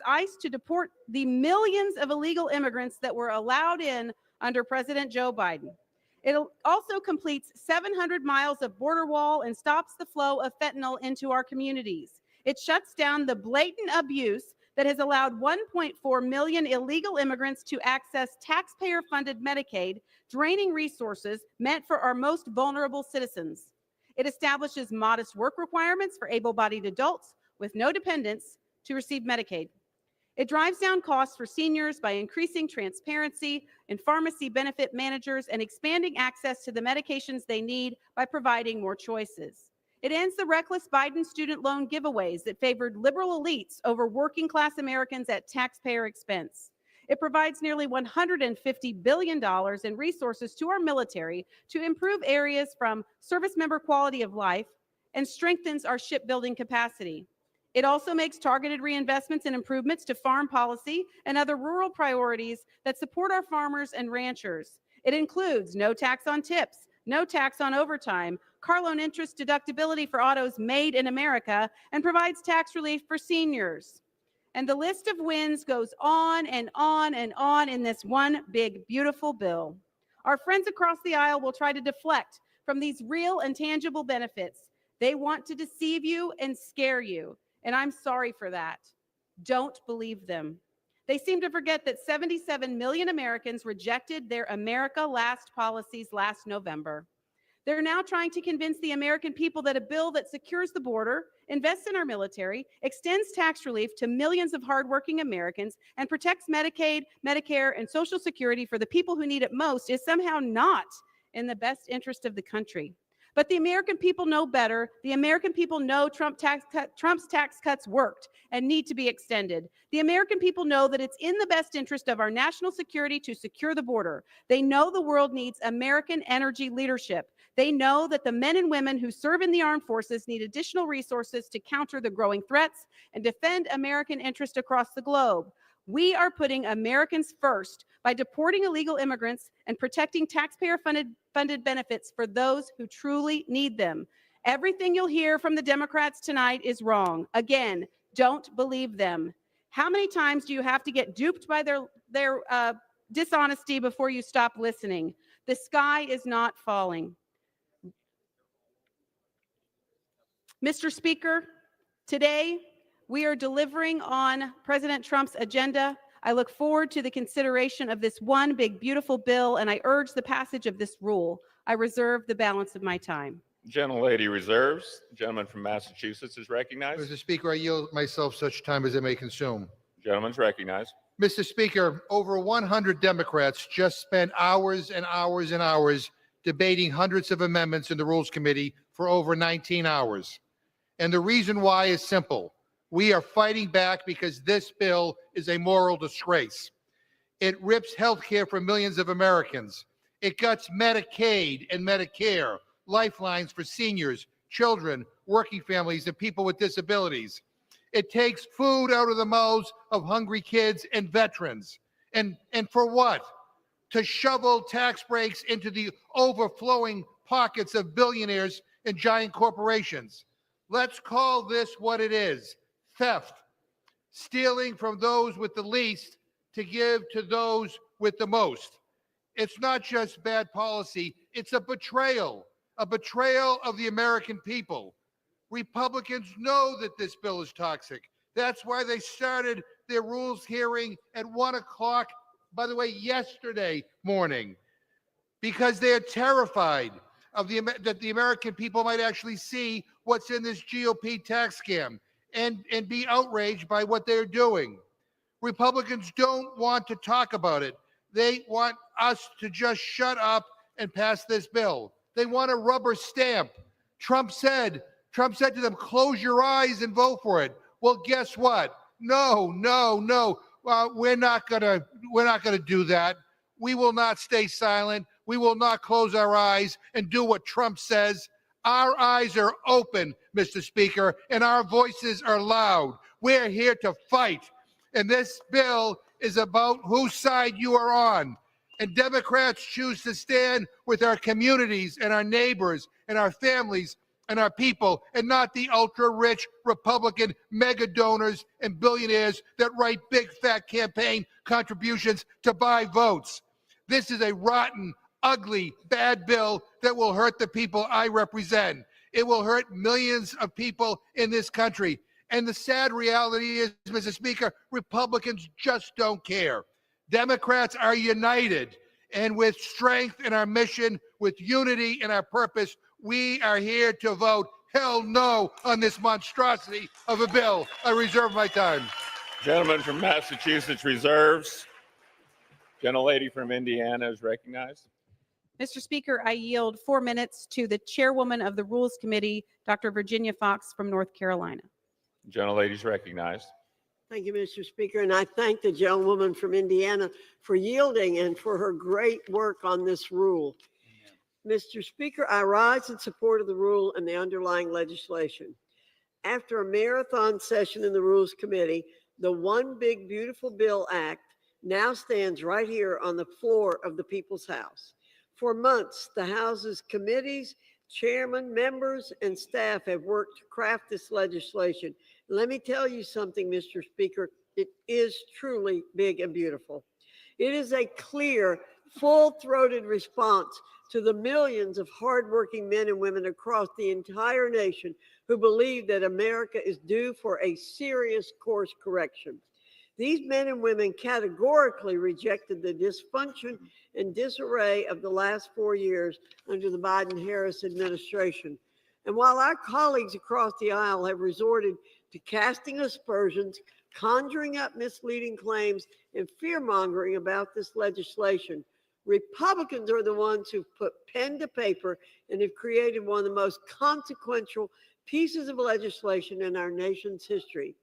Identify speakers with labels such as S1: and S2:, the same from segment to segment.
S1: ICE to deport the millions of illegal immigrants that were allowed in under President Joe Biden. It also completes 700 miles of border wall and stops the flow of fentanyl into our communities. It shuts down the blatant abuse that has allowed 1.4 million illegal immigrants to access taxpayer-funded Medicaid, draining resources meant for our most vulnerable citizens. It establishes modest work requirements for able-bodied adults with no dependents to receive Medicaid. It drives down costs for seniors by increasing transparency in pharmacy benefit managers and expanding access to the medications they need by providing more choices. It ends the reckless Biden student loan giveaways that favored liberal elites over working class Americans at taxpayer expense. It provides nearly $150 billion in resources to our military to improve areas from service member quality of life and strengthens our shipbuilding capacity. It also makes targeted reinvestments and improvements to farm policy and other rural priorities that support our farmers and ranchers. It includes no tax on tips, no tax on overtime, car loan interest deductibility for autos made in America, and provides tax relief for seniors. And the list of wins goes on and on and on in this one big, beautiful bill. Our friends across the aisle will try to deflect from these real and tangible benefits. They want to deceive you and scare you. And I'm sorry for that. Don't believe them. They seem to forget that 77 million Americans rejected their America Last policies last November. They're now trying to convince the American people that a bill that secures the border, invests in our military, extends tax relief to millions of hardworking Americans, and protects Medicaid, Medicare, and Social Security for the people who need it most is somehow not in the best interest of the country. But the American people know better. The American people know Trump's tax cuts worked and need to be extended. The American people know that it's in the best interest of our national security to secure the border. They know the world needs American energy leadership. They know that the men and women who serve in the armed forces need additional resources to counter the growing threats and defend American interest across the globe. We are putting Americans first by deporting illegal immigrants and protecting taxpayer-funded benefits for those who truly need them. Everything you'll hear from the Democrats tonight is wrong. Again, don't believe them. How many times do you have to get duped by their dishonesty before you stop listening? The sky is not falling. Mr. Speaker, today we are delivering on President Trump's agenda. I look forward to the consideration of this one big, beautiful bill, and I urge the passage of this rule. I reserve the balance of my time.
S2: Gentlelady reserves. The gentleman from Massachusetts is recognized.
S3: Mr. Speaker, I yield myself such time as I may consume.
S2: The gentleman's recognized.
S3: Mr. Speaker, over 100 Democrats just spent hours and hours and hours debating hundreds of amendments in the Rules Committee for over 19 hours. And the reason why is simple. We are fighting back because this bill is a moral disgrace. It rips health care for millions of Americans. It guts Medicaid and Medicare, lifelines for seniors, children, working families, and people with disabilities. It takes food out of the mouths of hungry kids and veterans. And for what? To shovel tax breaks into the overflowing pockets of billionaires and giant corporations. Let's call this what it is. Theft, stealing from those with the least to give to those with the most. It's not just bad policy, it's a betrayal of the American people. Republicans know that this bill is toxic. That's why they started their rules hearing at 1 o'clock, by the way, yesterday morning, because they are terrified of that the American people might actually see what's in this GOP tax scam. And be outraged by what they're doing. Republicans don't want to talk about it. They want us to just shut up and pass this bill. They want a rubber stamp. Trump said to them, close your eyes and vote for it. Well, guess what? No. We're not gonna do that. We will not stay silent. We will not close our eyes and do what Trump says. Our eyes are open, Mr. Speaker, and our voices are loud. We're here to fight. And this bill is about whose side you are on. And Democrats choose to stand with our communities and our neighbors and our families and our people, and not the ultra-rich Republican mega donors and billionaires that write big fat campaign contributions to buy votes. This is a rotten, ugly, bad bill that will hurt the people I represent. It will hurt millions of people in this country. And the sad reality is, Mr. Speaker, Republicans just don't care. Democrats are united, and with strength in our mission, with unity in our purpose, we are here to vote hell no on this monstrosity of a bill. I reserve my time.
S2: Gentleman from Massachusetts reserves. Gentlelady from Indiana is recognized.
S1: Mr. Speaker, I yield 4 minutes to the chairwoman of the Rules Committee, Dr. Virginia Fox from North Carolina.
S2: Gentlelady is recognized.
S4: Thank you, Mr. Speaker, and I thank the gentlewoman from Indiana for yielding and for her great work on this rule. Mr. Speaker, I rise in support of the rule and the underlying legislation. After a marathon session in the Rules Committee, the One Big Beautiful Bill Act now stands right here on the floor of the People's House. For months, the House's committees, chairmen, members, and staff have worked to craft this legislation. Let me tell you something, Mr. Speaker, it is truly big and beautiful. It is a clear, full-throated response to the millions of hardworking men and women across the entire nation who believe that America is due for a serious course correction. These men and women categorically rejected the dysfunction and disarray of the last 4 years under the Biden-Harris administration. And while our colleagues across the aisle have resorted to casting aspersions, conjuring up misleading claims, and fear-mongering about this legislation, Republicans are the ones who've put pen to paper and have created one of the most consequential pieces of legislation in our nation's history.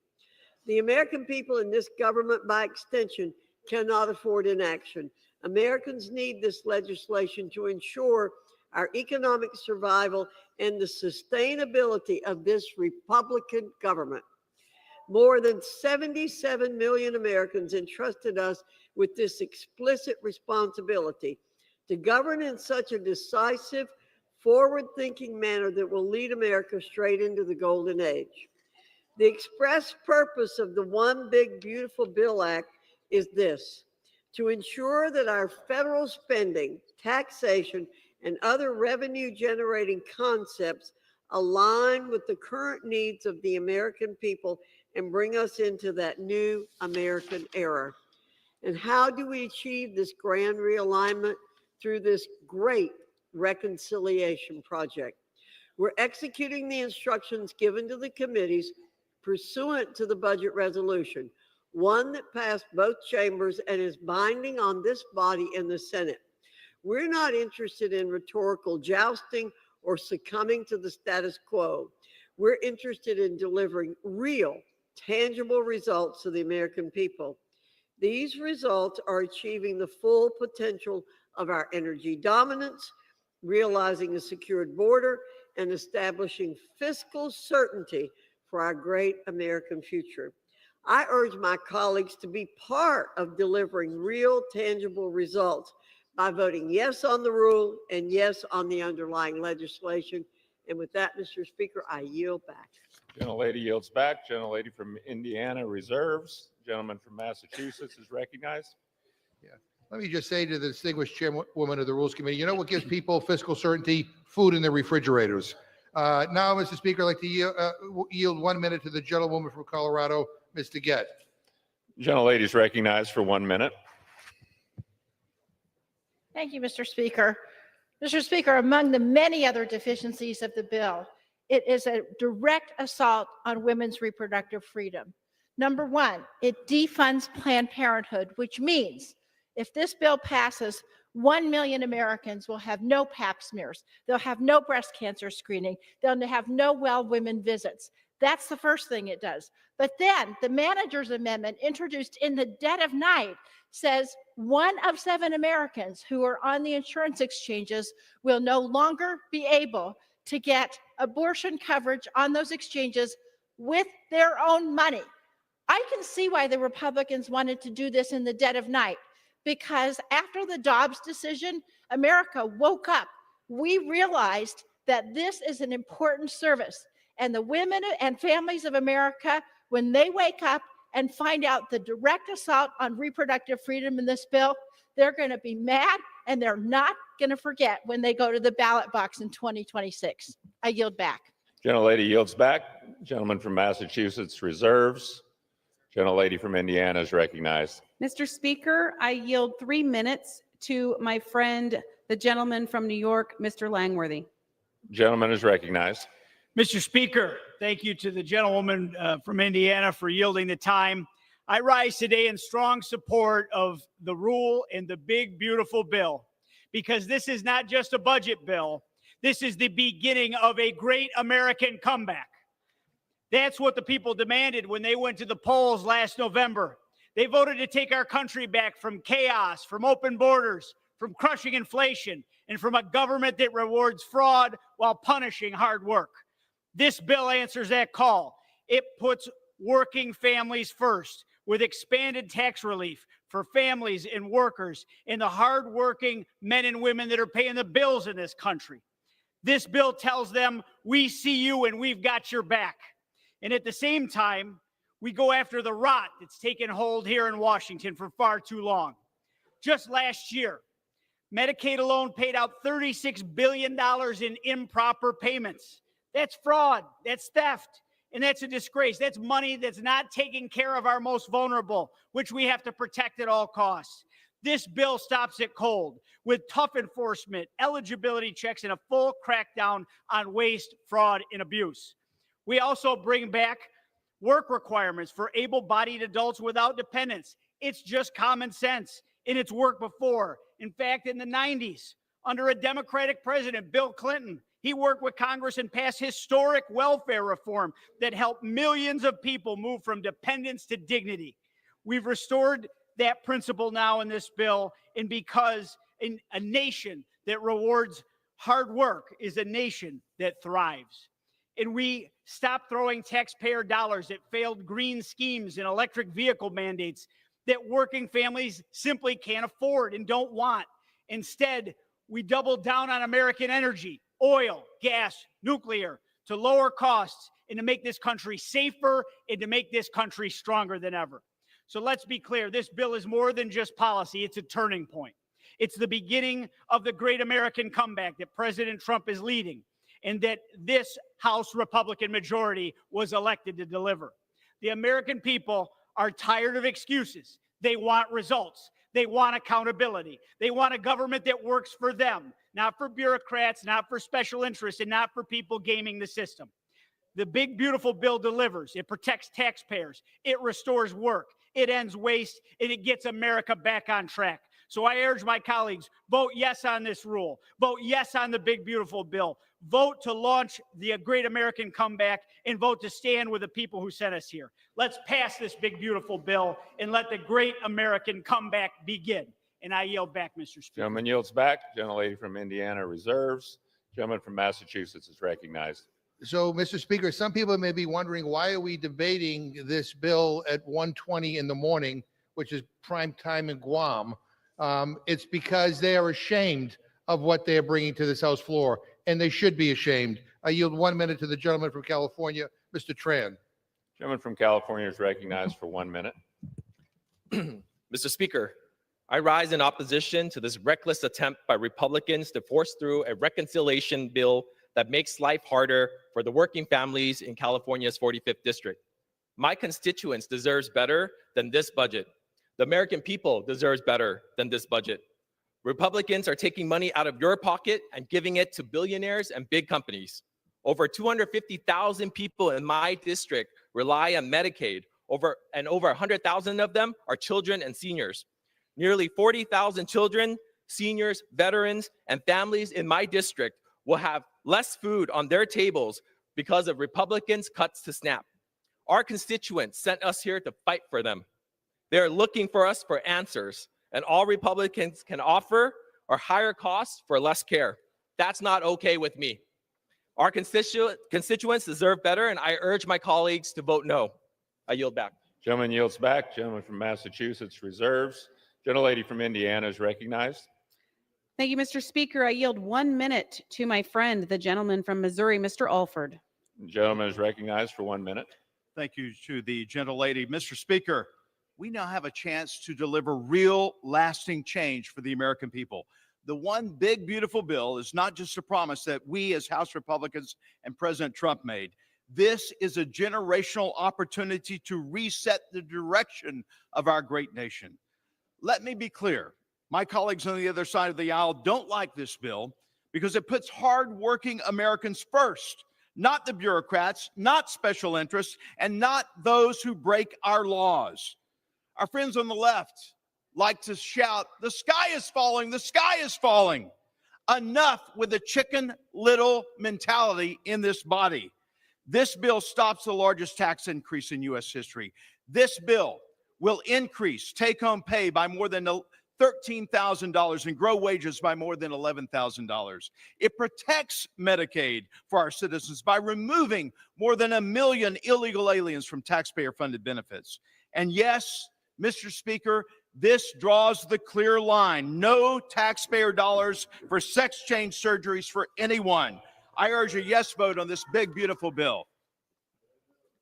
S4: The American people and this government, by extension, cannot afford inaction. Americans need this legislation to ensure our economic survival and the sustainability of this Republican government. More than 77 million Americans entrusted us with this explicit responsibility to govern in such a decisive, forward-thinking manner that will lead America straight into the golden age. The express purpose of the One Big Beautiful Bill Act is this: to ensure that our federal spending, taxation, and other revenue-generating concepts align with the current needs of the American people and bring us into that new American era. And how do we achieve this grand realignment? Through this great reconciliation project. We're executing the instructions given to the committees pursuant to the budget resolution, one that passed both chambers and is binding on this body in the Senate. We're not interested in rhetorical jousting or succumbing to the status quo. We're interested in delivering real, tangible results to the American people. These results are achieving the full potential of our energy dominance, realizing a secured border, and establishing fiscal certainty for our great American future. I urge my colleagues to be part of delivering real, tangible results by voting yes on the rule and yes on the underlying legislation. And with that, Mr. Speaker, I yield back.
S2: Gentlelady yields back. Gentlelady from Indiana reserves. Gentleman from Massachusetts is recognized.
S3: Let me just say to the distinguished chairwoman of the Rules Committee, you know what gives people fiscal certainty? Food in their refrigerators. Now, Mr. Speaker, I'd like to yield 1 minute to the gentlewoman from Colorado, Ms. DeGette.
S2: Gentlelady is recognized for 1 minute.
S5: Thank you, Mr. Speaker. Mr. Speaker, among the many other deficiencies of the bill, it is a direct assault on women's reproductive freedom. Number one, it defunds Planned Parenthood, which means if this bill passes, 1 million Americans will have no pap smears. They'll have no breast cancer screening. They'll have no well women visits. That's the first thing it does. But then the manager's amendment, introduced in the dead of night, says 1 of 7 Americans who are on the insurance exchanges will no longer be able to get abortion coverage on those exchanges with their own money. I can see why the Republicans wanted to do this in the dead of night, because after the Dobbs decision, America woke up. We realized that this is an important service. And the women and families of America, when they wake up and find out the direct assault on reproductive freedom in this bill, they're going to be mad, and they're not going to forget when they go to the ballot box in 2026. I yield back.
S2: Gentlelady yields back. Gentleman from Massachusetts reserves. Gentlelady from Indiana is recognized.
S1: Mr. Speaker, I yield 3 minutes to my friend, the gentleman from New York, Mr. Langworthy.
S2: Gentleman is recognized.
S6: Mr. Speaker, thank you to the gentlewoman from Indiana for yielding the time. I rise today in strong support of the rule and the big, beautiful bill, because this is not just a budget bill. This is the beginning of a great American comeback. That's what the people demanded when they went to the polls last November. They voted to take our country back from chaos, from open borders, from crushing inflation, and from a government that rewards fraud while punishing hard work. This bill answers that call. It puts working families first with expanded tax relief for families and workers and the hardworking men and women that are paying the bills in this country. This bill tells them, we see you and we've got your back. And at the same time, we go after the rot that's taken hold here in Washington for far too long. Just last year, Medicaid alone paid out $36 billion in improper payments. That's fraud, that's theft, and that's a disgrace. That's money that's not taking care of our most vulnerable, which we have to protect at all costs. This bill stops it cold with tough enforcement, eligibility checks, and a full crackdown on waste, fraud, and abuse. We also bring back work requirements for able-bodied adults without dependents. It's just common sense, and it's worked before. In fact, in the 90s, under a Democratic president, Bill Clinton, he worked with Congress and passed historic welfare reform that helped millions of people move from dependence to dignity. We've restored that principle now in this bill, and because in a nation that rewards hard work is a nation that thrives. And we stop throwing taxpayer dollars at failed green schemes and electric vehicle mandates that working families simply can't afford and don't want. Instead, we double down on American energy, oil, gas, nuclear, to lower costs and to make this country safer and to make this country stronger than ever. So let's be clear, this bill is more than just policy, it's a turning point. It's the beginning of the great American comeback that President Trump is leading and that this House Republican majority was elected to deliver. The American people are tired of excuses. They want results. They want accountability. They want a government that works for them, not for bureaucrats, not for special interests, and not for people gaming the system. The big, beautiful bill delivers. It protects taxpayers. It restores work. It ends waste, and it gets America back on track. So I urge my colleagues, vote yes on this rule. Vote yes on the big, beautiful bill. Vote to launch the great American comeback, and vote to stand with the people who sent us here. Let's pass this big, beautiful bill and let the great American comeback begin. And I yield back, Mr. Speaker.
S2: Gentleman yields back. Gentlelady from Indiana reserves. Gentleman from Massachusetts is recognized.
S3: So, Mr. Speaker, some people may be wondering, why are we debating this bill at 1:20 in the morning, which is prime time in Guam? It's because they are ashamed of what they are bringing to this House floor, and they should be ashamed. I yield 1 minute to the gentleman from California, Mr. Tran.
S2: Gentleman from California is recognized for 1 minute.
S7: Mr. Speaker, I rise in opposition to this reckless attempt by Republicans to force through a reconciliation bill that makes life harder for the working families in California's 45th district. My constituents deserve better than this budget. The American people deserves better than this budget. Republicans are taking money out of your pocket and giving it to billionaires and big companies. Over 250,000 people in my district rely on Medicaid, over 100,000 of them are children and seniors. Nearly 40,000 children, seniors, veterans, and families in my district will have less food on their tables because of Republicans' cuts to SNAP. Our constituents sent us here to fight for them. They are looking for us for answers, and all Republicans can offer are higher costs for less care. That's not okay with me. Our constituents deserve better, and I urge my colleagues to vote no. I yield back.
S2: Gentleman yields back. Gentleman from Massachusetts reserves. Gentlelady from Indiana is recognized.
S1: Thank you, Mr. Speaker. I yield 1 minute to my friend, the gentleman from Missouri, Mr. Alford.
S2: The gentleman is recognized for 1 minute.
S8: Thank you to the gentlelady. Mr. Speaker, we now have a chance to deliver real, lasting change for the American people. The one big, beautiful bill is not just a promise that we as House Republicans and President Trump made. This is a generational opportunity to reset the direction of our great nation. Let me be clear. My colleagues on the other side of the aisle don't like this bill because it puts hardworking Americans first, not the bureaucrats, not special interests, and not those who break our laws. Our friends on the left like to shout, "The sky is falling, the sky is falling." Enough with the Chicken Little mentality in this body. This bill stops the largest tax increase in U.S. history. This bill will increase take-home pay by more than $13,000 and grow wages by more than $11,000. It protects Medicaid for our citizens by removing more than 1 million illegal aliens from taxpayer-funded benefits. And yes, Mr. Speaker, this draws the clear line. No taxpayer dollars for sex change surgeries for anyone. I urge a yes vote on this big, beautiful bill.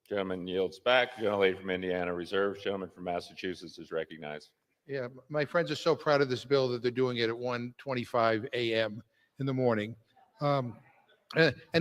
S2: Gentleman yields back. Gentlelady from Indiana reserves. Gentleman from Massachusetts is recognized.
S3: Yeah, my friends are so proud of this bill that they're doing it at 1:25 a.m. in the morning. And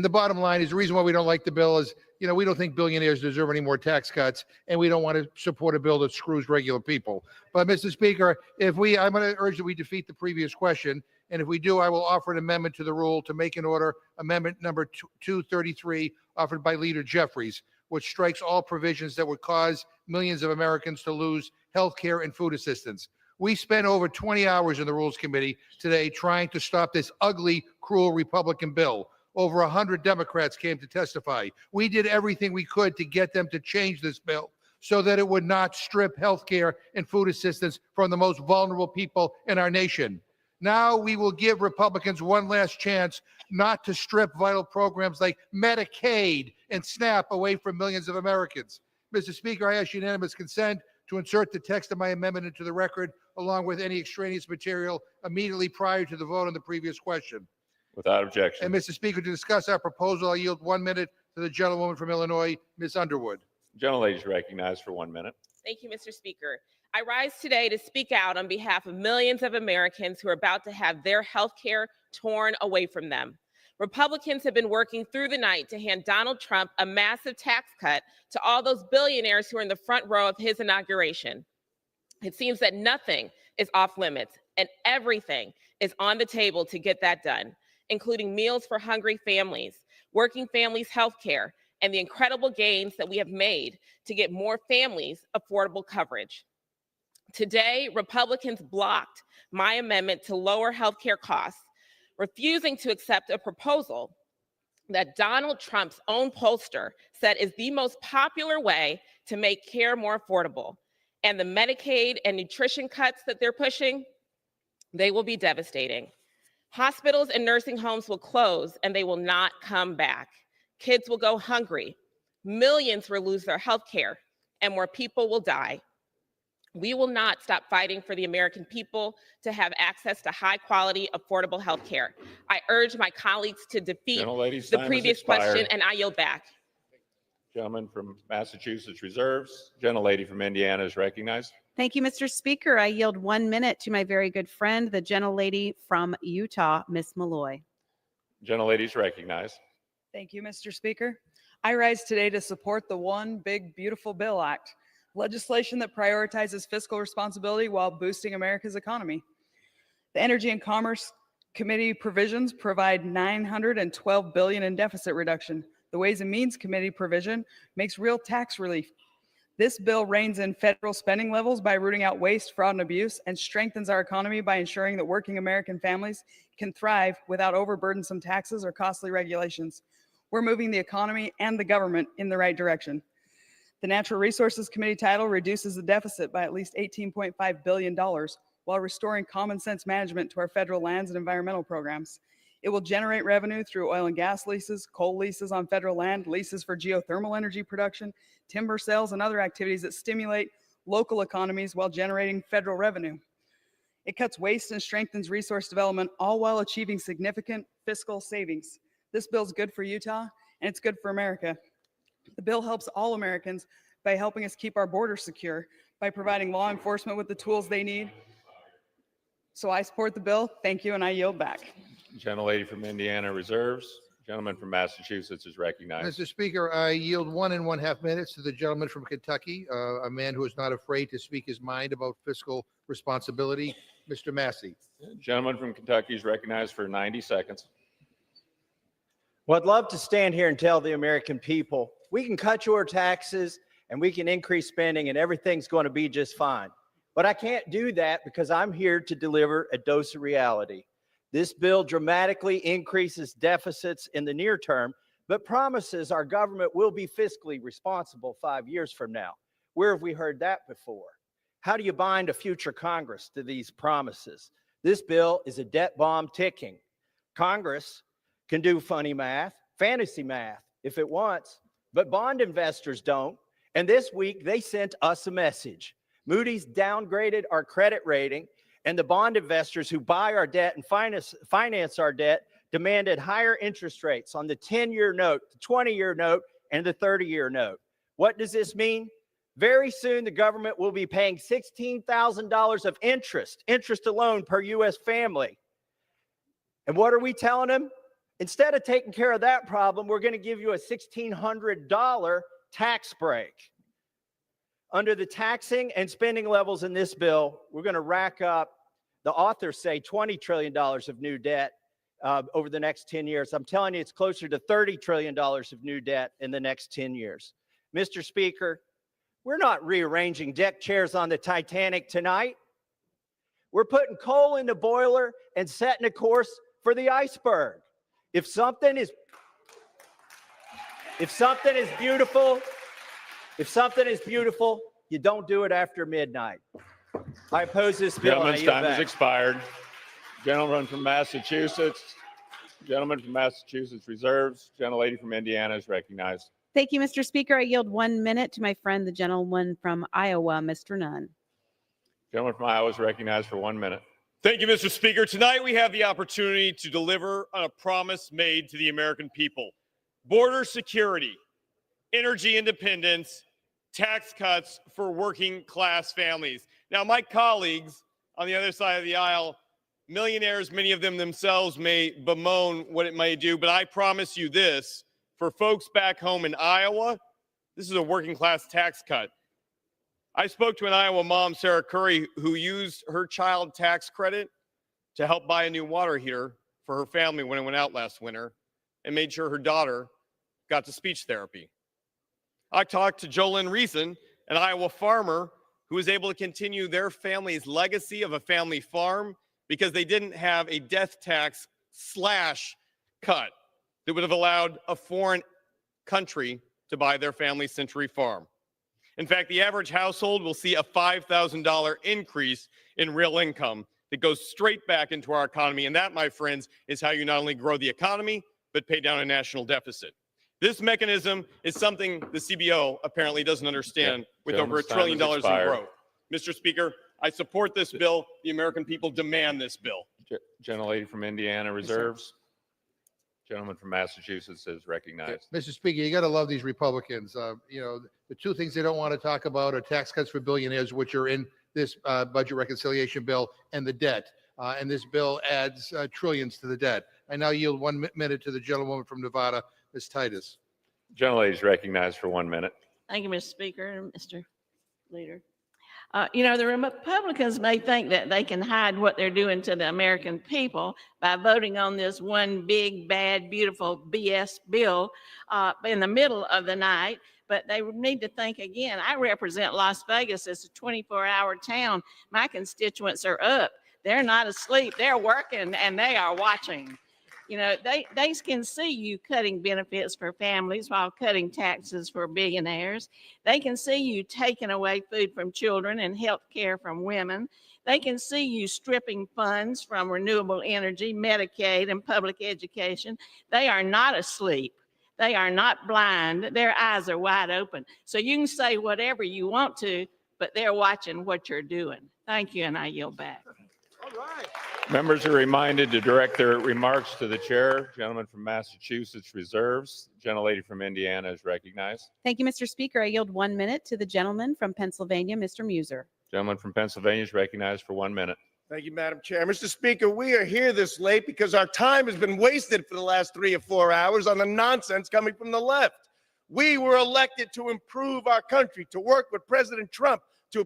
S3: the bottom line is the reason why we don't like the bill is, we don't think billionaires deserve any more tax cuts, and we don't want to support a bill that screws regular people. But, Mr. Speaker, I'm going to urge that we defeat the previous question, and if we do, I will offer an amendment to the rule to make an order, amendment number 233, offered by Leader Jeffries, which strikes all provisions that would cause millions of Americans to lose health care and food assistance. We spent over 20 hours in the Rules Committee today trying to stop this ugly, cruel Republican bill. Over 100 Democrats came to testify. We did everything we could to get them to change this bill so that it would not strip health care and food assistance from the most vulnerable people in our nation. Now we will give Republicans one last chance not to strip vital programs like Medicaid and SNAP away from millions of Americans. Mr. Speaker, I ask unanimous consent to insert the text of my amendment into the record, along with any extraneous material immediately prior to the vote on the previous question.
S2: Without objection.
S3: And Mr. Speaker, to discuss our proposal, I yield 1 minute to the gentlewoman from Illinois, Ms. Underwood.
S2: Gentlelady is recognized for 1 minute.
S9: Thank you, Mr. Speaker. I rise today to speak out on behalf of millions of Americans who are about to have their health care torn away from them. Republicans have been working through the night to hand Donald Trump a massive tax cut to all those billionaires who are in the front row of his inauguration. It seems that nothing is off limits and everything is on the table to get that done, including meals for hungry families, working families' health care, and the incredible gains that we have made to get more families affordable coverage. Today, Republicans blocked my amendment to lower healthcare costs, refusing to accept a proposal that Donald Trump's own pollster said is the most popular way to make care more affordable. And the Medicaid and nutrition cuts that they're pushing, they will be devastating. Hospitals and nursing homes will close and they will not come back. Kids will go hungry. Millions will lose their health care and more people will die. We will not stop fighting for the American people to have access to high quality, affordable health care. I urge my colleagues to defeat
S2: Gentlelady's
S9: the
S2: time has
S9: previous
S2: expired.
S9: question and I yield back.
S2: Gentleman from Massachusetts reserves. Gentlelady from Indiana is recognized.
S1: Thank you, Mr. Speaker. I yield 1 minute to my very good friend, the gentlelady from Utah, Ms. Malloy.
S2: Gentlelady is recognized.
S10: Thank you, Mr. Speaker. I rise today to support the One Big Beautiful Bill Act, legislation that prioritizes fiscal responsibility while boosting America's economy. The Energy and Commerce Committee provisions provide $912 billion in deficit reduction. The Ways and Means Committee provision makes real tax relief. This bill reins in federal spending levels by rooting out waste, fraud, and abuse, and strengthens our economy by ensuring that working American families can thrive without overburdensome taxes or costly regulations. We're moving the economy and the government in the right direction. The Natural Resources Committee title reduces the deficit by at least $18.5 billion while restoring common sense management to our federal lands and environmental programs. It will generate revenue through oil and gas leases, coal leases on federal land, leases for geothermal energy production, timber sales, and other activities that stimulate local economies while generating federal revenue. It cuts waste and strengthens resource development, all while achieving significant fiscal savings. This bill is good for Utah, and it's good for America. The bill helps all Americans by helping us keep our borders secure, by providing law enforcement with the tools they need. So I support the bill. Thank you, and I yield back.
S2: Gentlelady from Indiana reserves. Gentleman from Massachusetts is recognized.
S3: Mr. Speaker, I yield 1.5 minutes to the gentleman from Kentucky, a man who is not afraid to speak his mind about fiscal responsibility, Mr. Massey.
S2: Gentleman from Kentucky is recognized for 90 seconds.
S11: Well, I'd love to stand here and tell the American people, we can cut your taxes and we can increase spending and everything's going to be just fine. But I can't do that because I'm here to deliver a dose of reality. This bill dramatically increases deficits in the near term, but promises our government will be fiscally responsible 5 years from now. Where have we heard that before? How do you bind a future Congress to these promises? This bill is a debt bomb ticking. Congress can do funny math, fantasy math, if it wants, but bond investors don't. And this week, they sent us a message. Moody's downgraded our credit rating, and the bond investors who buy our debt and finance our debt demanded higher interest rates on the 10-year note, the 20-year note, and the 30-year note. What does this mean? Very soon, the government will be paying $16,000 of interest alone per U.S. family. And what are we telling them? Instead of taking care of that problem, we're going to give you a $1,600 tax break. Under the taxing and spending levels in this bill, we're going to rack up, the authors say, $20 trillion of new debt over the next 10 years. I'm telling you, it's closer to $30 trillion of new debt in the next 10 years. Mr. Speaker, we're not rearranging deck chairs on the Titanic tonight. We're putting coal in the boiler and setting a course for the iceberg. If something is beautiful, you don't do it after midnight. I oppose this bill.
S2: Gentleman's time has expired. Gentleman from Massachusetts. Gentleman from Massachusetts reserves. Gentlelady from Indiana is recognized.
S1: Thank you, Mr. Speaker. I yield 1 minute to my friend, the gentleman from Iowa, Mr. Nunn.
S2: Gentleman from Iowa is recognized for 1 minute.
S12: Thank you, Mr. Speaker. Tonight we have the opportunity to deliver on a promise made to the American people. Border security, energy independence, tax cuts for working class families. Now, my colleagues on the other side of the aisle, millionaires, many of them themselves may bemoan what it may do, but I promise you this, for folks back home in Iowa, this is a working class tax cut. I spoke to an Iowa mom, Sarah Curry, who used her child tax credit to help buy a new water heater for her family when it went out last winter and made sure her daughter got to speech therapy. I talked to Jolyn Reason, an Iowa farmer who was able to continue their family's legacy of a family farm because they didn't have a death tax slash cut that would have allowed a foreign country to buy their family's century farm. In fact, the average household will see a $5,000 increase in real income that goes straight back into our economy. And that, my friends, is how you not only grow the economy, but pay down a national deficit. This mechanism is something the CBO apparently doesn't understand with over $1 trillion in growth. Mr. Speaker, I support this bill. The American people demand this bill.
S2: Gentlelady from Indiana reserves. Gentleman from Massachusetts is recognized.
S3: Mr. Speaker, you got to love these Republicans. The two things they don't want to talk about are tax cuts for billionaires, which are in this budget reconciliation bill, and the debt. And this bill adds trillions to the debt. I now yield 1 minute to the gentlewoman from Nevada, Ms. Titus.
S2: Gentlelady is recognized for 1 minute.
S13: Thank you, Mr. Speaker and Mr. Leader. The Republicans may think that they can hide what they're doing to the American people by voting on this one big, bad, beautiful BS bill in the middle of the night, but they need to think again. I represent Las Vegas. It's a 24-hour town. My constituents are up. They're not asleep. They're working, and they are watching. They can see you cutting benefits for families while cutting taxes for billionaires. They can see you taking away food from children and health care from women. They can see you stripping funds from renewable energy, Medicaid, and public education. They are not asleep. They are not blind. Their eyes are wide open. So you can say whatever you want to, but they're watching what you're doing. Thank you, and I yield back.
S2: Members are reminded to direct their remarks to the chair. Gentleman from Massachusetts reserves. Gentlelady from Indiana is recognized.
S1: Thank you, Mr. Speaker. I yield 1 minute to the gentleman from Pennsylvania, Mr. Muser.
S2: Gentleman from Pennsylvania is recognized for 1 minute.
S14: Thank you, Madam Chair. Mr. Speaker, we are here this late because our time has been wasted for the last 3 or 4 hours on the nonsense coming from the left. We were elected to improve our country, to work with President Trump, to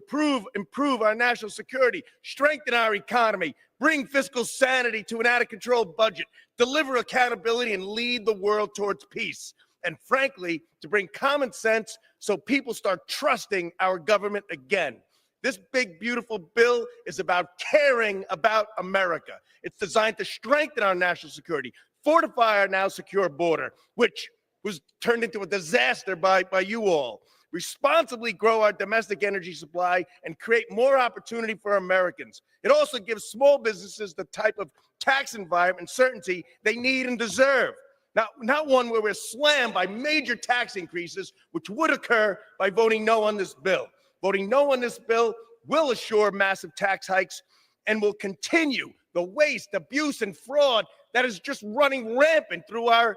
S14: improve our national security, strengthen our economy, bring fiscal sanity to an out-of-control budget, deliver accountability, and lead the world towards peace. And frankly, to bring common sense so people start trusting our government again. This big, beautiful bill is about caring about America. It's designed to strengthen our national security, fortify our now secure border, which was turned into a disaster by you all, responsibly grow our domestic energy supply, and create more opportunity for Americans. It also gives small businesses the type of tax environment certainty they need and deserve. Not one where we're slammed by major tax increases, which would occur by voting no on this bill. Voting no on this bill will assure massive tax hikes and will continue the waste, abuse, and fraud that is just running rampant through our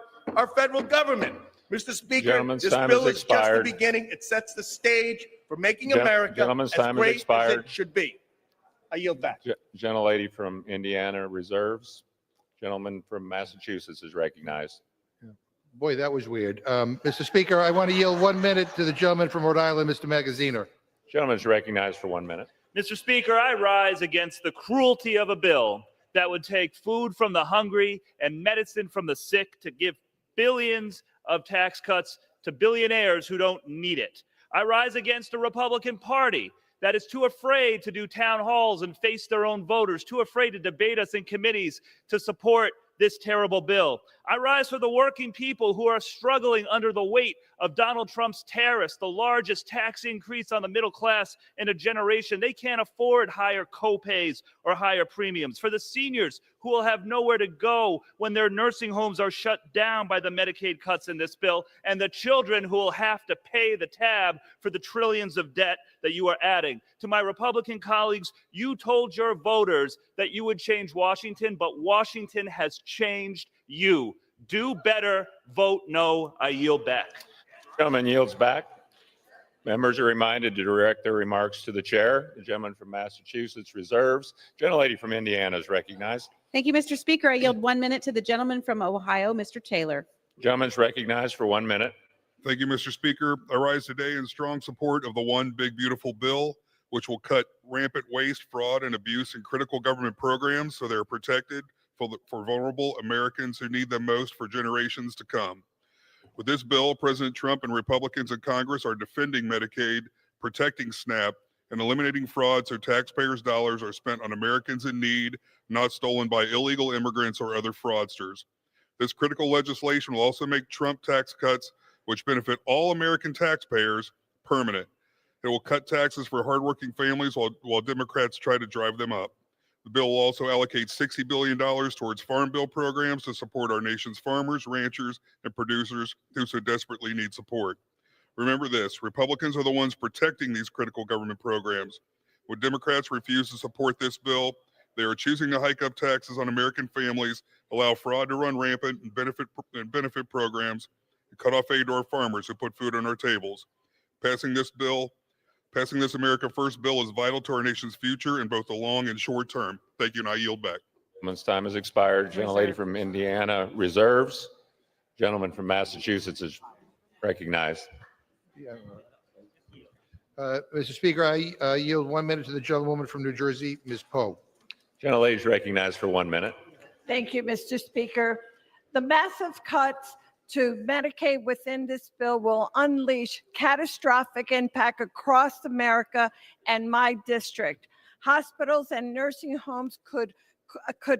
S14: federal government. Mr. Speaker, this bill is just the beginning. It sets the stage for making America as great as it should be. I yield back.
S2: Gentlelady from Indiana reserves. Gentleman from Massachusetts is recognized.
S3: Boy, that was weird. Mr. Speaker, I want to yield 1 minute to the gentleman from Rhode Island, Mr. Magaziner.
S2: Gentleman is recognized for 1 minute.
S15: Mr. Speaker, I rise against the cruelty of a bill that would take food from the hungry and medicine from the sick to give billions of tax cuts to billionaires who don't need it. I rise against a Republican Party that is too afraid to do town halls and face their own voters, too afraid to debate us in committees to support this terrible bill. I rise for the working people who are struggling under the weight of Donald Trump's tariffs, the largest tax increase on the middle class in a generation. They can't afford higher copays or higher premiums. For the seniors who will have nowhere to go when their nursing homes are shut down by the Medicaid cuts in this bill, and the children who will have to pay the tab for the trillions of debt that you are adding. To my Republican colleagues, you told your voters that you would change Washington, but Washington has changed you. Do better, vote no. I yield back.
S2: Gentleman yields back. Members are reminded to direct their remarks to the chair. The gentleman from Massachusetts reserves. Gentlelady from Indiana is recognized.
S1: Thank you, Mr. Speaker. I yield 1 minute to the gentleman from Ohio, Mr. Taylor.
S2: Gentleman's recognized for 1 minute.
S16: Thank you, Mr. Speaker. I rise today in strong support of the one big beautiful bill, which will cut rampant waste, fraud, and abuse in critical government programs so they're protected for vulnerable Americans who need them most for generations to come. With this bill, President Trump and Republicans in Congress are defending Medicaid, protecting SNAP, and eliminating fraud so taxpayers' dollars are spent on Americans in need, not stolen by illegal immigrants or other fraudsters. This critical legislation will also make Trump tax cuts, which benefit all American taxpayers, permanent. It will cut taxes for hardworking families while Democrats try to drive them up. The bill will also allocate $60 billion towards farm bill programs to support our nation's farmers, ranchers, and producers who so desperately need support. Remember this, Republicans are the ones protecting these critical government programs. When Democrats refuse to support this bill, they are choosing to hike up taxes on American families, allow fraud to run rampant and benefit programs, and cut off aid to our farmers who put food on our tables. Passing this America First bill is vital to our nation's future in both the long and short term. Thank you, and I yield back.
S2: Gentleman's time has expired. Gentlelady from Indiana reserves. Gentleman from Massachusetts is recognized.
S3: Mr. Speaker, I yield 1 minute to the gentlewoman from New Jersey, Ms. Poe.
S2: Gentlelady is recognized for 1 minute.
S17: Thank you, Mr. Speaker. The massive cuts to Medicaid within this bill will unleash catastrophic impact across America and my district. Hospitals and nursing homes could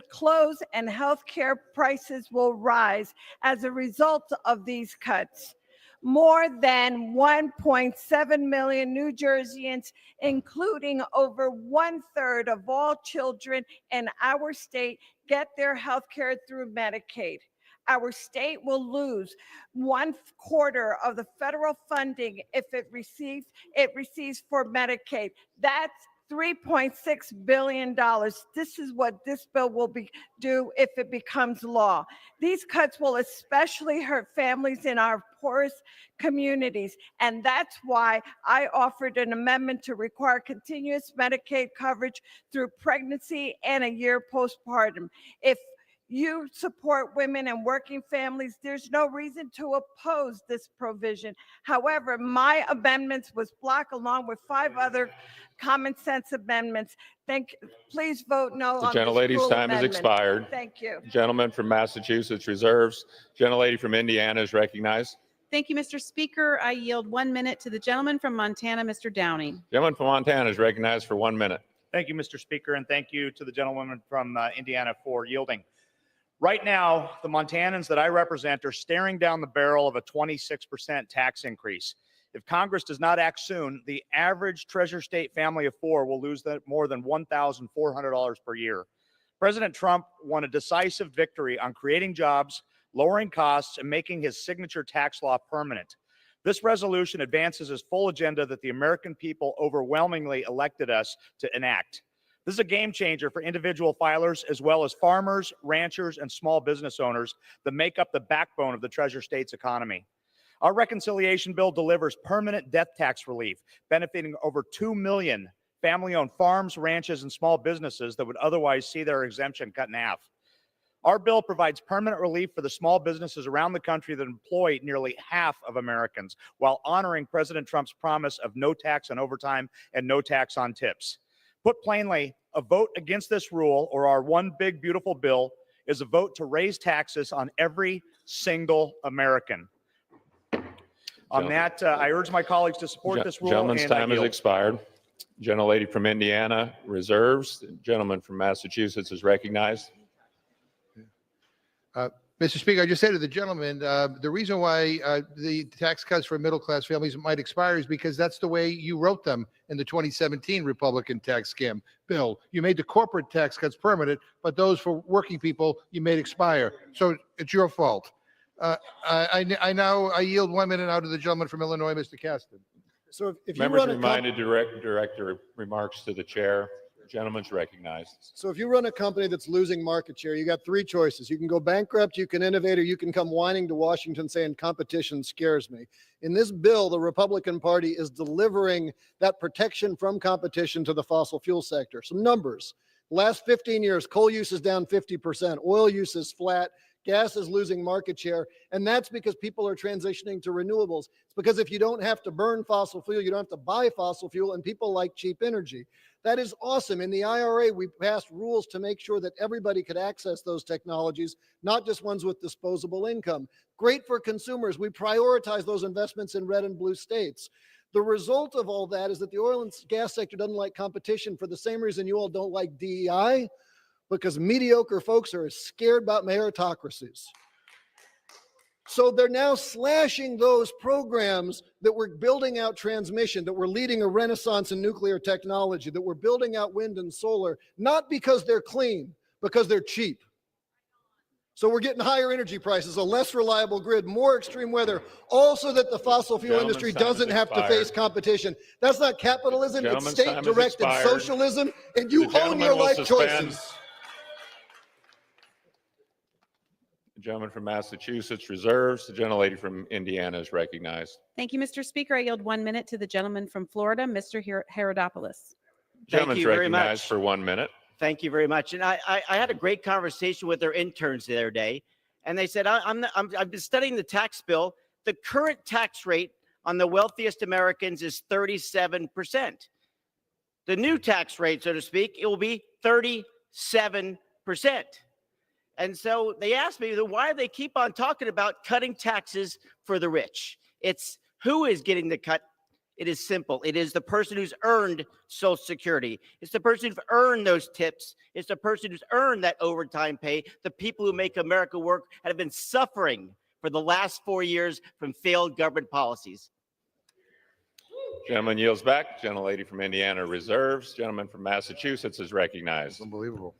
S17: close and healthcare prices will rise as a result of these cuts. More than 1.7 million New Jerseyans, including over 1/3 of all children in our state, get their health care through Medicaid. Our state will lose 1/4 of the federal funding if it receives for Medicaid. That's $3.6 billion. This is what this bill will do if it becomes law. These cuts will especially hurt families in our poorest communities. And that's why I offered an amendment to require continuous Medicaid coverage through pregnancy and a year postpartum. If you support women and working families, there's no reason to oppose this provision. However, my amendments was blocked along with 5 other common sense amendments. Please vote no
S2: The
S17: on this
S2: gentlelady's
S17: rule
S2: time has
S17: amendment.
S2: expired.
S17: Thank you.
S2: Gentleman from Massachusetts reserves. Gentlelady from Indiana is recognized.
S1: Thank you, Mr. Speaker. I yield 1 minute to the gentleman from Montana, Mr. Downing.
S2: Gentleman from Montana is recognized for 1 minute.
S18: Thank you, Mr. Speaker, and thank you to the gentlewoman from Indiana for yielding. Right now, the Montanans that I represent are staring down the barrel of a 26% tax increase. If Congress does not act soon, the average Treasure State family of 4 will lose more than $1,400 per year. President Trump won a decisive victory on creating jobs, lowering costs, and making his signature tax law permanent. This resolution advances his full agenda that the American people overwhelmingly elected us to enact. This is a game changer for individual filers as well as farmers, ranchers, and small business owners that make up the backbone of the Treasure State's economy. Our reconciliation bill delivers permanent death tax relief, benefiting over 2 million family-owned farms, ranches, and small businesses that would otherwise see their exemption cut in half. Our bill provides permanent relief for the small businesses around the country that employ nearly half of Americans, while honoring President Trump's promise of no tax on overtime and no tax on tips. Put plainly, a vote against this rule, or our one big beautiful bill, is a vote to raise taxes on every single American. On that, I urge my colleagues to support this rule.
S2: Gentleman's
S18: and I
S2: time has
S18: yield.
S2: expired. Gentlelady from Indiana reserves. The gentleman from Massachusetts is recognized.
S3: Mr. Speaker, I just said to the gentleman, the reason why the tax cuts for middle-class families might expire is because that's the way you wrote them in the 2017 Republican tax scam bill. You made the corporate tax cuts permanent, but those for working people, you made expire. So it's your fault. I yield 1 minute now to the gentleman from Illinois, Mr. Caston.
S19: So if you
S2: Members
S19: run a
S2: reminded to direct their remarks to the chair. The gentleman's recognized.
S19: So if you run a company that's losing market share, you got 3 choices. You can go bankrupt, you can innovate, or you can come whining to Washington saying competition scares me. In this bill, the Republican Party is delivering that protection from competition to the fossil fuel sector. Some numbers. Last 15 years, coal use is down 50%, oil use is flat, gas is losing market share, and that's because people are transitioning to renewables. It's because if you don't have to burn fossil fuel, you don't have to buy fossil fuel, and people like cheap energy. That is awesome. In the IRA, we passed rules to make sure that everybody could access those technologies, not just ones with disposable income. Great for consumers. We prioritize those investments in red and blue states. The result of all that is that the oil and gas sector doesn't like competition for the same reason you all don't like DEI, because mediocre folks are scared about meritocracies. So they're now slashing those programs that were building out transmission, that were leading a renaissance in nuclear technology, that were building out wind and solar, not because they're clean, because they're cheap. So we're getting higher energy prices, a less reliable grid, more extreme weather, all so that the fossil fuel industry doesn't have to face competition. That's not capitalism, it's state-directed socialism, and you own your life choices.
S2: The gentleman from Massachusetts reserves. The gentlelady from Indiana is recognized.
S1: Thank you, Mr. Speaker. I yield 1 minute to the gentleman from Florida, Mr. Herodopoulos.
S2: Gentleman's
S11: you very
S2: recognized
S11: much.
S2: for 1 minute.
S11: Thank you very much. And I had a great conversation with their interns the other day, and they said, I've been studying the tax bill. The current tax rate on the wealthiest Americans is 37%. The new tax rate, so to speak, it will be 37%. And so they asked me, why do they keep on talking about cutting taxes for the rich? It's who is getting the cut. It is simple. It is the person who's earned Social Security. It's the person who's earned those tips. It's the person who's earned that overtime pay. The people who make America work have been suffering for the last 4 years from failed government policies.
S2: Gentleman yields back. Gentlelady from Indiana reserves. Gentleman from Massachusetts is recognized.
S3: Unbelievable.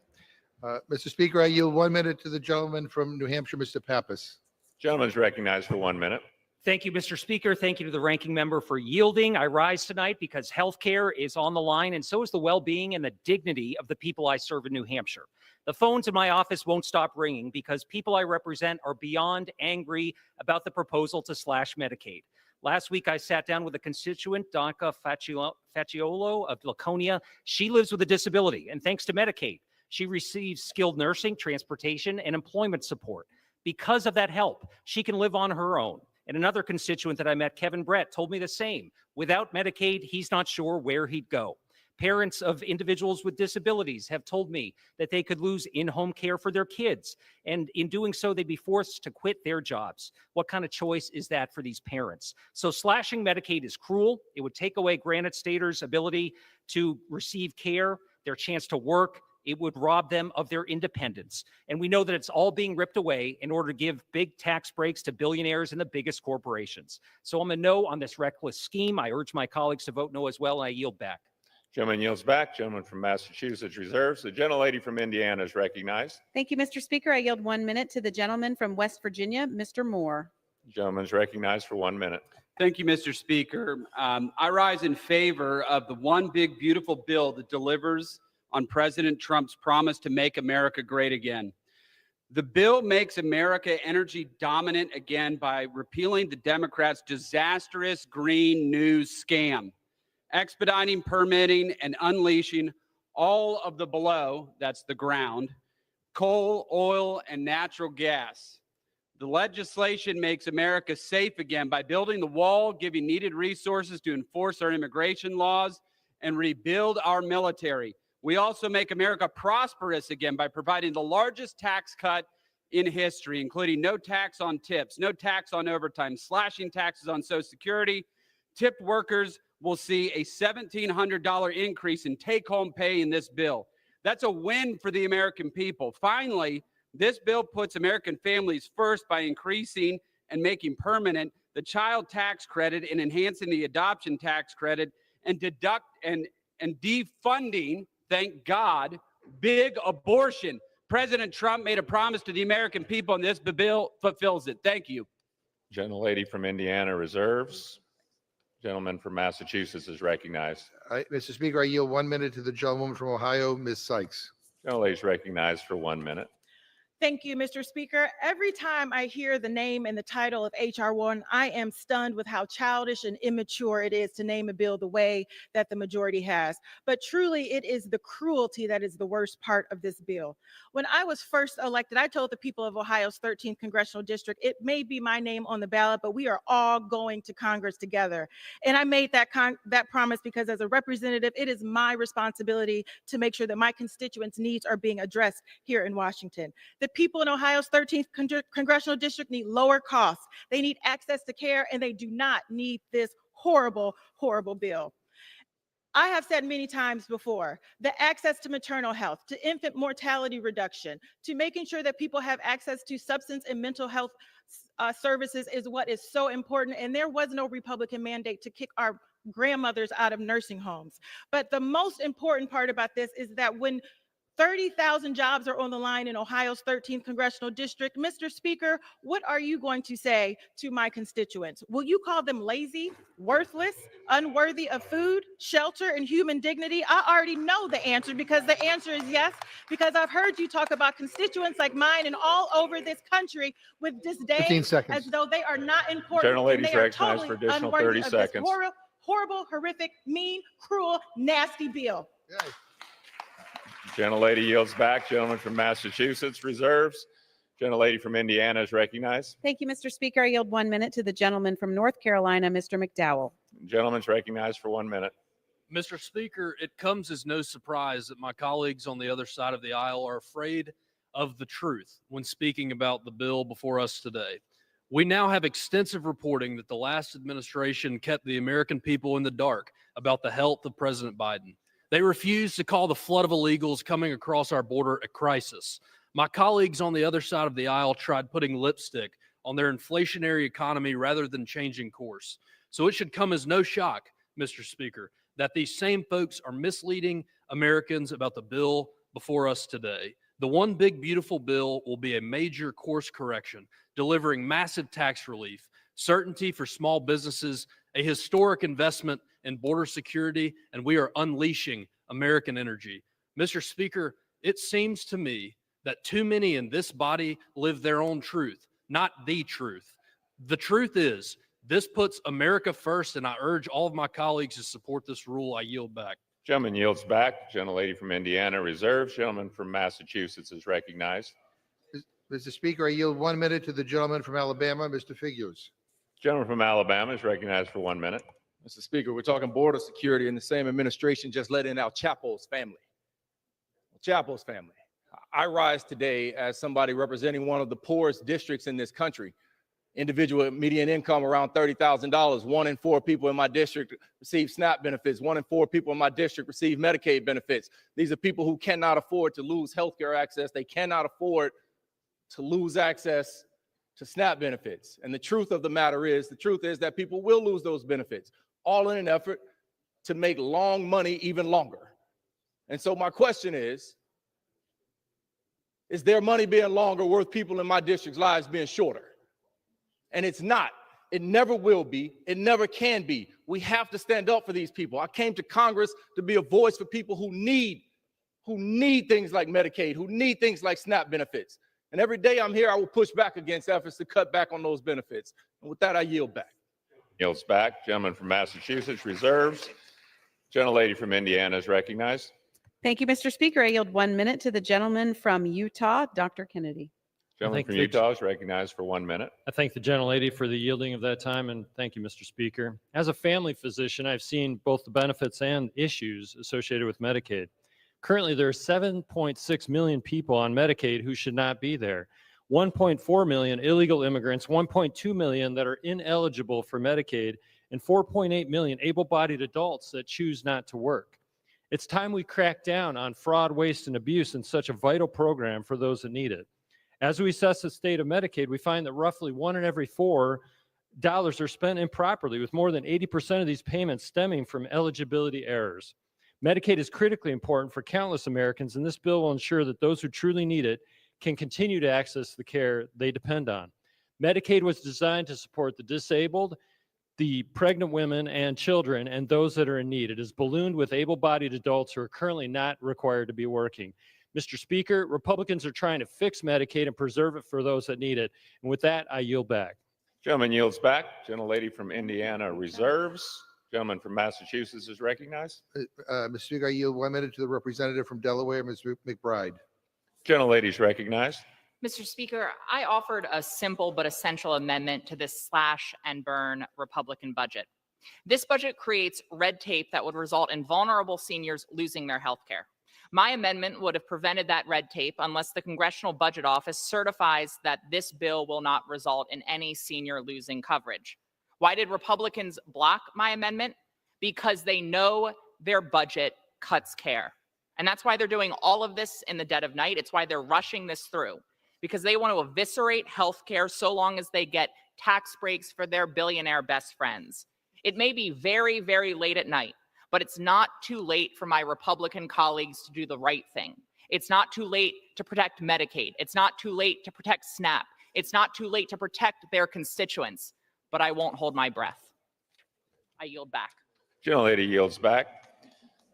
S3: Mr. Speaker, I yield 1 minute to the gentleman from New Hampshire, Mr. Pappas.
S2: Gentleman's recognized for 1 minute.
S20: Thank you, Mr. Speaker. Thank you to the ranking member for yielding. I rise tonight because healthcare is on the line, and so is the well-being and the dignity of the people I serve in New Hampshire. The phones in my office won't stop ringing because people I represent are beyond angry about the proposal to slash Medicaid. Last week, I sat down with a constituent, Donka Facciolo of Laconia. She lives with a disability, and thanks to Medicaid, she receives skilled nursing, transportation, and employment support. Because of that help, she can live on her own. And another constituent that I met, Kevin Brett, told me the same. Without Medicaid, he's not sure where he'd go. Parents of individuals with disabilities have told me that they could lose in-home care for their kids. And in doing so, they'd be forced to quit their jobs. What kind of choice is that for these parents? So slashing Medicaid is cruel. It would take away Granite Staters' ability to receive care, their chance to work. It would rob them of their independence. And we know that it's all being ripped away in order to give big tax breaks to billionaires and the biggest corporations. So I'm a no on this reckless scheme. I urge my colleagues to vote no as well, and I yield back.
S2: Gentleman yields back. Gentleman from Massachusetts reserves. The gentlelady from Indiana is recognized.
S1: Thank you, Mr. Speaker. I yield 1 minute to the gentleman from West Virginia, Mr. Moore.
S2: Gentleman's recognized for 1 minute.
S21: Thank you, Mr. Speaker. I rise in favor of the one big, beautiful bill that delivers on President Trump's promise to make America great again. The bill makes America energy dominant again by repealing the Democrats' disastrous green news scam, expediting permitting and unleashing all of the below, that's the ground, coal, oil, and natural gas. The legislation makes America safe again by building the wall, giving needed resources to enforce our immigration laws, and rebuild our military. We also make America prosperous again by providing the largest tax cut in history, including no tax on tips, no tax on overtime, slashing taxes on Social Security. Tipped workers will see a $1,700 increase in take-home pay in this bill. That's a win for the American people. Finally, this bill puts American families first by increasing and making permanent the child tax credit and enhancing the adoption tax credit and defunding, thank God, big abortion. President Trump made a promise to the American people, and this bill fulfills it. Thank you.
S2: Gentlelady from Indiana reserves. Gentleman from Massachusetts is recognized.
S3: Mr. Speaker, I yield 1 minute to the gentlewoman from Ohio, Ms. Sykes.
S2: Gentlelady is recognized for 1 minute.
S22: Thank you, Mr. Speaker. Every time I hear the name and the title of H.R. 1, I am stunned with how childish and immature it is to name a bill the way that the majority has. But truly, it is the cruelty that is the worst part of this bill. When I was first elected, I told the people of Ohio's 13th congressional district, it may be my name on the ballot, but we are all going to Congress together. And I made that promise because as a representative, it is my responsibility to make sure that my constituents' needs are being addressed here in Washington. The people in Ohio's 13th congressional district need lower costs. They need access to care, and they do not need this horrible, horrible bill. I have said many times before, the access to maternal health, to infant mortality reduction, to making sure that people have access to substance and mental health services is what is so important. And there was no Republican mandate to kick our grandmothers out of nursing homes. But the most important part about this is that when 30,000 jobs are on the line in Ohio's 13th congressional district. Mr. Speaker, what are you going to say to my constituents? Will you call them lazy, worthless, unworthy of food, shelter, and human dignity? I already know the answer because the answer is yes, because I've heard you talk about constituents like mine and all over this country with disdain
S3: 15 seconds.
S22: as though they are not important.
S2: Gentlelady's
S22: and they are
S2: recognized
S22: totally
S2: for additional
S22: unworthy
S2: 30
S22: of this
S2: seconds.
S22: horrible, horrific, mean, cruel, nasty bill.
S2: Gentlelady yields back. Gentleman from Massachusetts reserves. Gentlelady from Indiana is recognized.
S1: Thank you, Mr. Speaker. I yield 1 minute to the gentleman from North Carolina, Mr. McDowell.
S2: Gentleman's recognized for 1 minute.
S23: Mr. Speaker, it comes as no surprise that my colleagues on the other side of the aisle are afraid of the truth when speaking about the bill before us today. We now have extensive reporting that the last administration kept the American people in the dark about the health of President Biden. They refused to call the flood of illegals coming across our border a crisis. My colleagues on the other side of the aisle tried putting lipstick on their inflationary economy rather than changing course. So it should come as no shock, Mr. Speaker, that these same folks are misleading Americans about the bill before us today. The one big beautiful bill will be a major course correction, delivering massive tax relief, certainty for small businesses, a historic investment in border security, and we are unleashing American energy. Mr. Speaker, it seems to me that too many in this body live their own truth, not the truth. The truth is, this puts America first, and I urge all of my colleagues to support this rule. I yield back.
S2: Gentleman yields back. Gentlelady from Indiana reserves. Gentleman from Massachusetts is recognized.
S3: Mr. Speaker, I yield 1 minute to the gentleman from Alabama, Mr. Figures.
S2: Gentleman from Alabama is recognized for 1 minute.
S4: Mr. Speaker, we're talking border security, and the same administration just let in our Chapo's family. Chapo's family. I rise today as somebody representing one of the poorest districts in this country. Individual median income around $30,000. 1 in 4 people in my district receive SNAP benefits. 1 in 4 people in my district receive Medicaid benefits. These are people who cannot afford to lose healthcare access. They cannot afford to lose access to SNAP benefits. And the truth of the matter is, that people will lose those benefits, all in an effort to make long money even longer. And so my question is their money being longer worth people in my district's lives being shorter? And it's not. It never will be. It never can be. We have to stand up for these people. I came to Congress to be a voice for people who need things like Medicaid, who need things like SNAP benefits. And every day I'm here, I will push back against efforts to cut back on those benefits. And with that, I yield back.
S2: Yields back. Gentleman from Massachusetts reserves. Gentlelady from Indiana is recognized.
S1: Thank you, Mr. Speaker. I yield 1 minute to the gentleman from Utah, Dr. Kennedy.
S2: Gentleman from Utah is recognized for 1 minute.
S5: I thank the gentlelady for the yielding of that time, and thank you, Mr. Speaker. As a family physician, I've seen both the benefits and issues associated with Medicaid. Currently, there are 7.6 million people on Medicaid who should not be there. 1.4 million illegal immigrants, 1.2 million that are ineligible for Medicaid, and 4.8 million able-bodied adults that choose not to work. It's time we crack down on fraud, waste, and abuse in such a vital program for those that need it. As we assess the state of Medicaid, we find that roughly 1 in every 4 dollars are spent improperly, with more than 80% of these payments stemming from eligibility errors. Medicaid is critically important for countless Americans, and this bill will ensure that those who truly need it can continue to access the care they depend on. Medicaid was designed to support the disabled, the pregnant women and children, and those that are in need. It is ballooned with able-bodied adults who are currently not required to be working. Mr. Speaker, Republicans are trying to fix Medicaid and preserve it for those that need it. And with that, I yield back.
S2: Gentleman yields back. Gentlelady from Indiana reserves. Gentleman from Massachusetts is recognized.
S3: Mr. Speaker, I yield 1 minute to the representative from Delaware, Ms. McBride.
S2: Gentlelady is recognized.
S6: Mr. Speaker, I offered a simple but essential amendment to this slash and burn Republican budget. This budget creates red tape that would result in vulnerable seniors losing their health care. My amendment would have prevented that red tape unless the Congressional Budget Office certifies that this bill will not result in any senior losing coverage. Why did Republicans block my amendment? Because they know their budget cuts care. And that's why they're doing all of this in the dead of night. It's why they're rushing this through, because they want to eviscerate health care so long as they get tax breaks for their billionaire best friends. It may be very, very late at night, but it's not too late for my Republican colleagues to do the right thing. It's not too late to protect Medicaid. It's not too late to protect SNAP. It's not too late to protect their constituents, but I won't hold my breath. I yield back.
S2: Gentlelady yields back.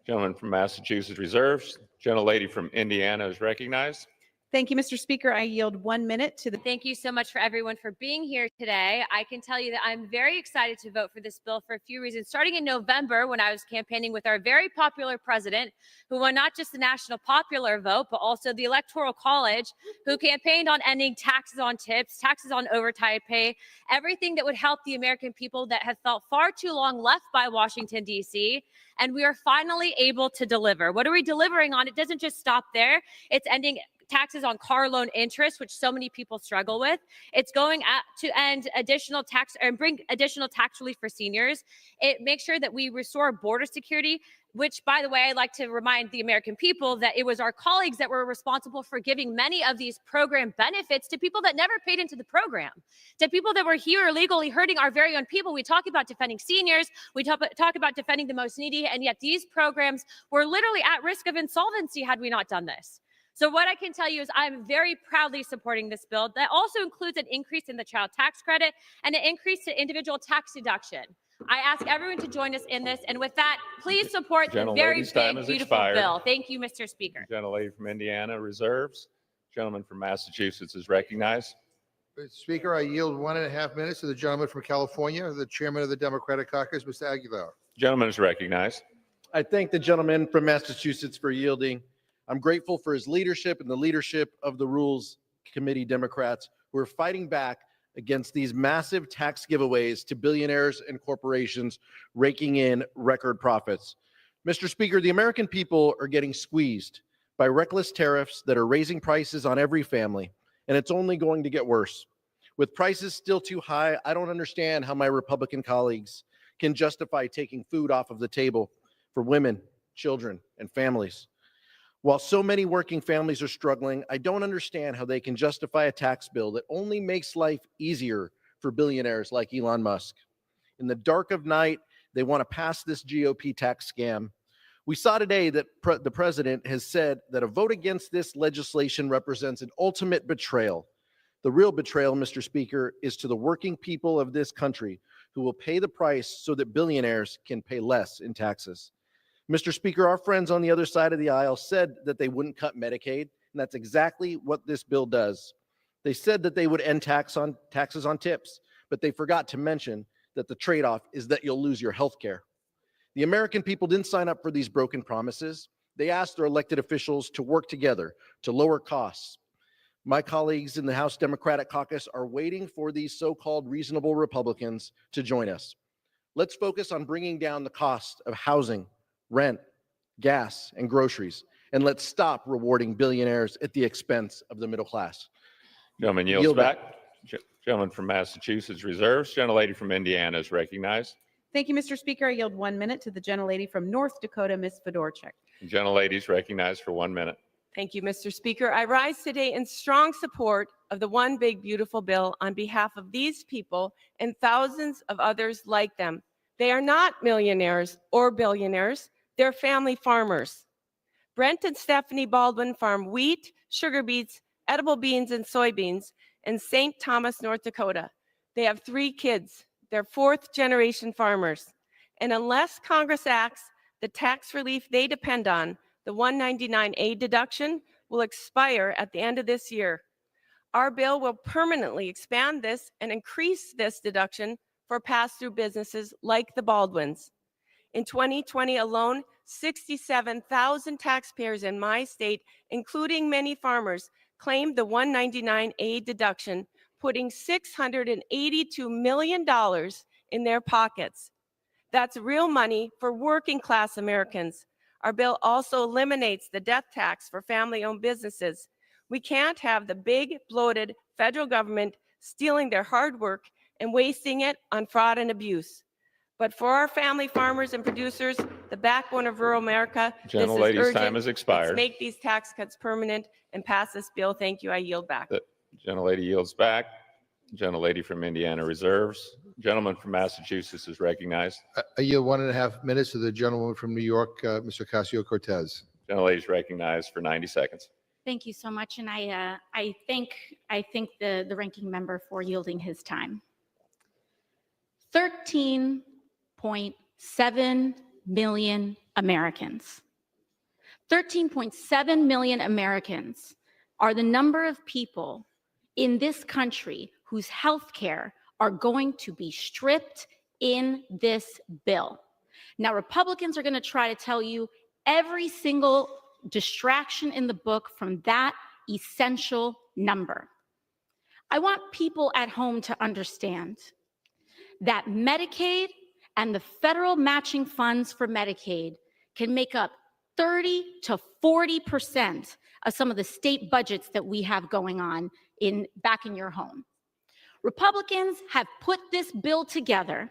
S2: Gentleman from Massachusetts reserves. Gentlelady from Indiana is recognized.
S1: Thank you, Mr. Speaker. I yield 1 minute to the.
S24: Thank you so much for everyone for being here today. I can tell you that I'm very excited to vote for this bill for a few reasons. Starting in November, when I was campaigning with our very popular president, who won not just the national popular vote, but also the Electoral College, who campaigned on ending taxes on tips, taxes on overtime pay, everything that would help the American people that have felt far too long left by Washington, D.C. And we are finally able to deliver. What are we delivering on? It doesn't just stop there. It's ending taxes on car loan interest, which so many people struggle with. It's going to end additional tax and bring additional tax relief for seniors. It makes sure that we restore border security, which, by the way, I'd like to remind the American people that it was our colleagues that were responsible for giving many of these program benefits to people that never paid into the program, to people that were here illegally hurting our very own people. We talk about defending seniors, we talk about defending the most needy, and yet these programs were literally at risk of insolvency had we not done this. So what I can tell you is I'm very proudly supporting this bill that also includes an increase in the child tax credit and an increase to individual tax deduction. I ask everyone to join us in this. And with that, please support the very
S2: Gentlelady's time
S24: big,
S2: has
S24: beautiful
S2: expired.
S24: bill. Thank you, Mr. Speaker.
S2: Gentlelady from Indiana reserves. Gentleman from Massachusetts is recognized.
S3: Mr. Speaker, I yield 1.5 minutes to the gentleman from California, the chairman of the Democratic Caucus, Mr. Aguilar.
S2: Gentleman is recognized.
S7: I thank the gentleman from Massachusetts for yielding. I'm grateful for his leadership and the leadership of the Rules Committee Democrats who are fighting back against these massive tax giveaways to billionaires and corporations raking in record profits. Mr. Speaker, the American people are getting squeezed by reckless tariffs that are raising prices on every family, and it's only going to get worse. With prices still too high, I don't understand how my Republican colleagues can justify taking food off of the table for women, children, and families. While so many working families are struggling, I don't understand how they can justify a tax bill that only makes life easier for billionaires like Elon Musk. In the dark of night, they want to pass this GOP tax scam. We saw today that the president has said that a vote against this legislation represents an ultimate betrayal. The real betrayal, Mr. Speaker, is to the working people of this country who will pay the price so that billionaires can pay less in taxes. Mr. Speaker, our friends on the other side of the aisle said that they wouldn't cut Medicaid, and that's exactly what this bill does. They said that they would end taxes on tips, but they forgot to mention that the trade-off is that you'll lose your health care. The American people didn't sign up for these broken promises. They asked their elected officials to work together to lower costs. My colleagues in the House Democratic Caucus are waiting for these so-called reasonable Republicans to join us. Let's focus on bringing down the cost of housing, rent, gas, and groceries, and let's stop rewarding billionaires at the expense of the middle class.
S2: Gentleman yields back. Gentleman from Massachusetts reserves. Gentlelady from Indiana is recognized.
S1: Thank you, Mr. Speaker. I yield 1 minute to the gentlelady from North Dakota, Ms. Fedorchak.
S2: Gentlelady is recognized for 1 minute.
S8: Thank you, Mr. Speaker. I rise today in strong support of the One Big Beautiful Bill on behalf of these people and thousands of others like them. They are not millionaires or billionaires. They're family farmers. Brent and Stephanie Baldwin farm wheat, sugar beets, edible beans, and soybeans in St. Thomas, North Dakota. They have 3 kids. They're 4th-generation farmers. And unless Congress acts, the tax relief they depend on, the 199A deduction, will expire at the end of this year. Our bill will permanently expand this and increase this deduction for pass-through businesses like the Baldwins. In 2020 alone, 67,000 taxpayers in my state, including many farmers, claimed the 199A deduction, putting $682 million in their pockets. That's real money for working class Americans. Our bill also eliminates the death tax for family-owned businesses. We can't have the big, bloated federal government stealing their hard work and wasting it on fraud and abuse. But for our family farmers and producers, the backbone of rural America, this is
S2: Gentlelady's
S8: urgent.
S2: time has expired.
S8: Let's make these tax cuts permanent and pass this bill. Thank you. I yield back.
S2: The gentlelady yields back. Gentlelady from Indiana reserves. Gentleman from Massachusetts is recognized.
S3: I yield 1.5 minutes to the gentleman from New York, Mr. Ocasio-Cortez.
S2: Gentlelady is recognized for 90 seconds.
S9: Thank you so much, and I thank the ranking member for yielding his time. 13.7 million Americans. 13.7 million Americans are the number of people in this country whose health care are going to be stripped in this bill. Now, Republicans are going to try to tell you every single distraction in the book from that essential number. I want people at home to understand that Medicaid and the federal matching funds for Medicaid can make up 30 to 40% of some of the state budgets that we have going on back in your home. Republicans have put this bill together,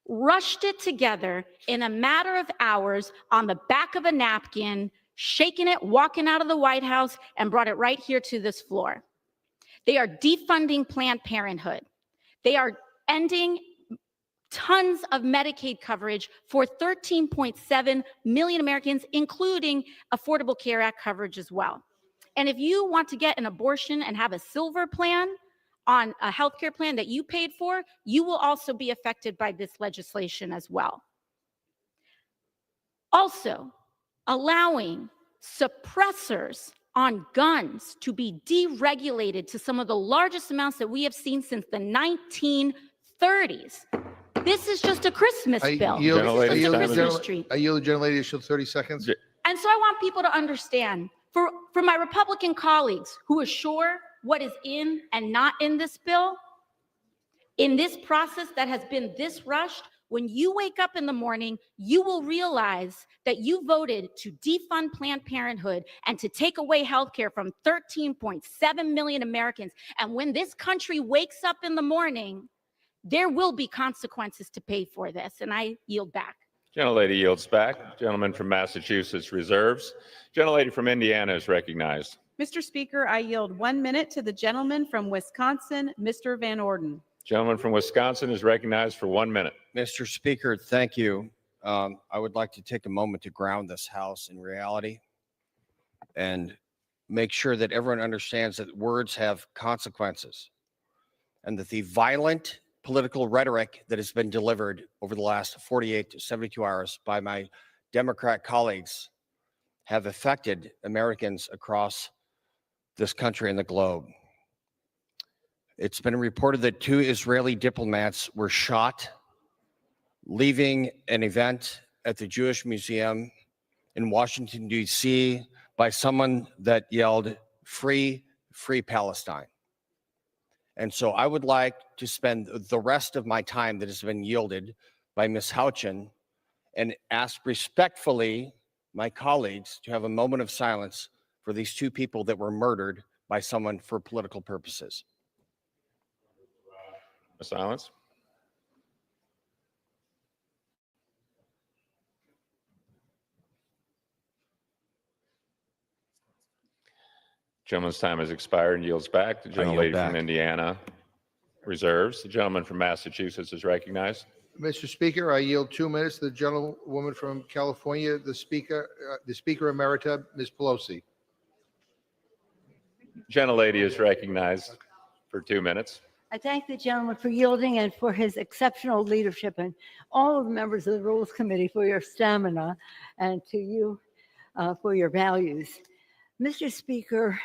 S9: rushed it together in a matter of hours on the back of a napkin, shaking it, walking out of the White House, and brought it right here to this floor. They are defunding Planned Parenthood. They are ending tons of Medicaid coverage for 13.7 million Americans, including Affordable Care Act coverage as well. And if you want to get an abortion and have a silver plan on a healthcare plan that you paid for, you will also be affected by this legislation as well. Also, allowing suppressors on guns to be deregulated to some of the largest amounts that we have seen since the 1930s. This is just a Christmas bill. This is just a Christmas tree.
S3: I yield the gentlelady additional 30 seconds.
S9: And so I want people to understand, for my Republican colleagues who are sure what is in and not in this bill, in this process that has been this rushed, when you wake up in the morning, you will realize that you voted to defund Planned Parenthood and to take away health care from 13.7 million Americans. And when this country wakes up in the morning, there will be consequences to pay for this. And I yield back.
S2: Gentlelady yields back. Gentleman from Massachusetts reserves. Gentlelady from Indiana is recognized.
S1: Mr. Speaker, I yield 1 minute to the gentleman from Wisconsin, Mr. Van Orden.
S2: Gentleman from Wisconsin is recognized for 1 minute.
S10: Mr. Speaker, thank you. I would like to take a moment to ground this House in reality and make sure that everyone understands that words have consequences and that the violent political rhetoric that has been delivered over the last 48 to 72 hours by my Democrat colleagues have affected Americans across this country and the globe. It's been reported that 2 Israeli diplomats were shot leaving an event at the Jewish Museum in Washington, D.C. by someone that yelled, "Free, free Palestine." And so I would like to spend the rest of my time that has been yielded by Ms. Houchin and ask respectfully my colleagues to have a moment of silence for these 2 people that were murdered by someone for political purposes.
S2: Silence. Gentleman's time has expired and yields back. The gentlelady from Indiana reserves. The gentleman from Massachusetts is recognized.
S3: Mr. Speaker, I yield 2 minutes to the gentlewoman from California, the Speaker Emerita, Ms. Pelosi.
S2: Gentlelady is recognized for 2 minutes.
S12: I thank the gentleman for yielding and for his exceptional leadership, and all of the members of the Rules Committee for your stamina, and to you for your values. Mr. Speaker,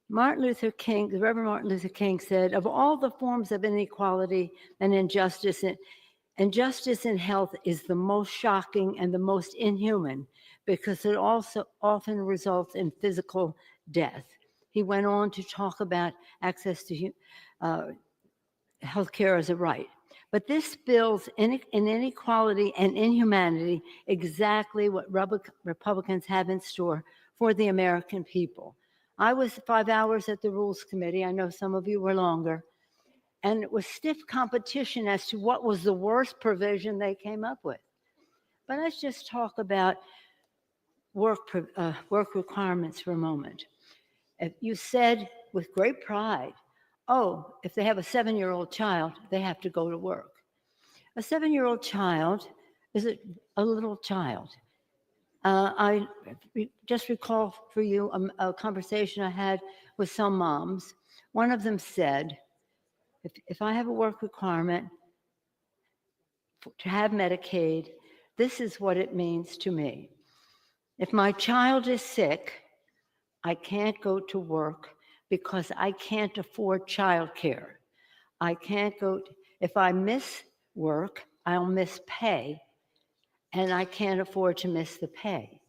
S12: the Reverend Martin Luther King said, of all the forms of inequality and injustice in health is the most shocking and the most inhuman because it also often results in physical death. He went on to talk about access to health care as a right. But this builds in inequality and inhumanity exactly what Republicans have in store for the American people. I was 5 hours at the Rules Committee. I know some of you were longer. And it was stiff competition as to what was the worst provision they came up with. But let's just talk about work requirements for a moment. If you said with great pride, oh, if they have a 7-year-old child, they have to go to work. A 7-year-old child is a little child. I just recall for you a conversation I had with some moms. One of them said, if I have a work requirement to have Medicaid, this is what it means to me. If my child is sick, I can't go to work because I can't afford childcare. I can't go, if I miss work, I'll miss pay, and I can't afford to miss the pay.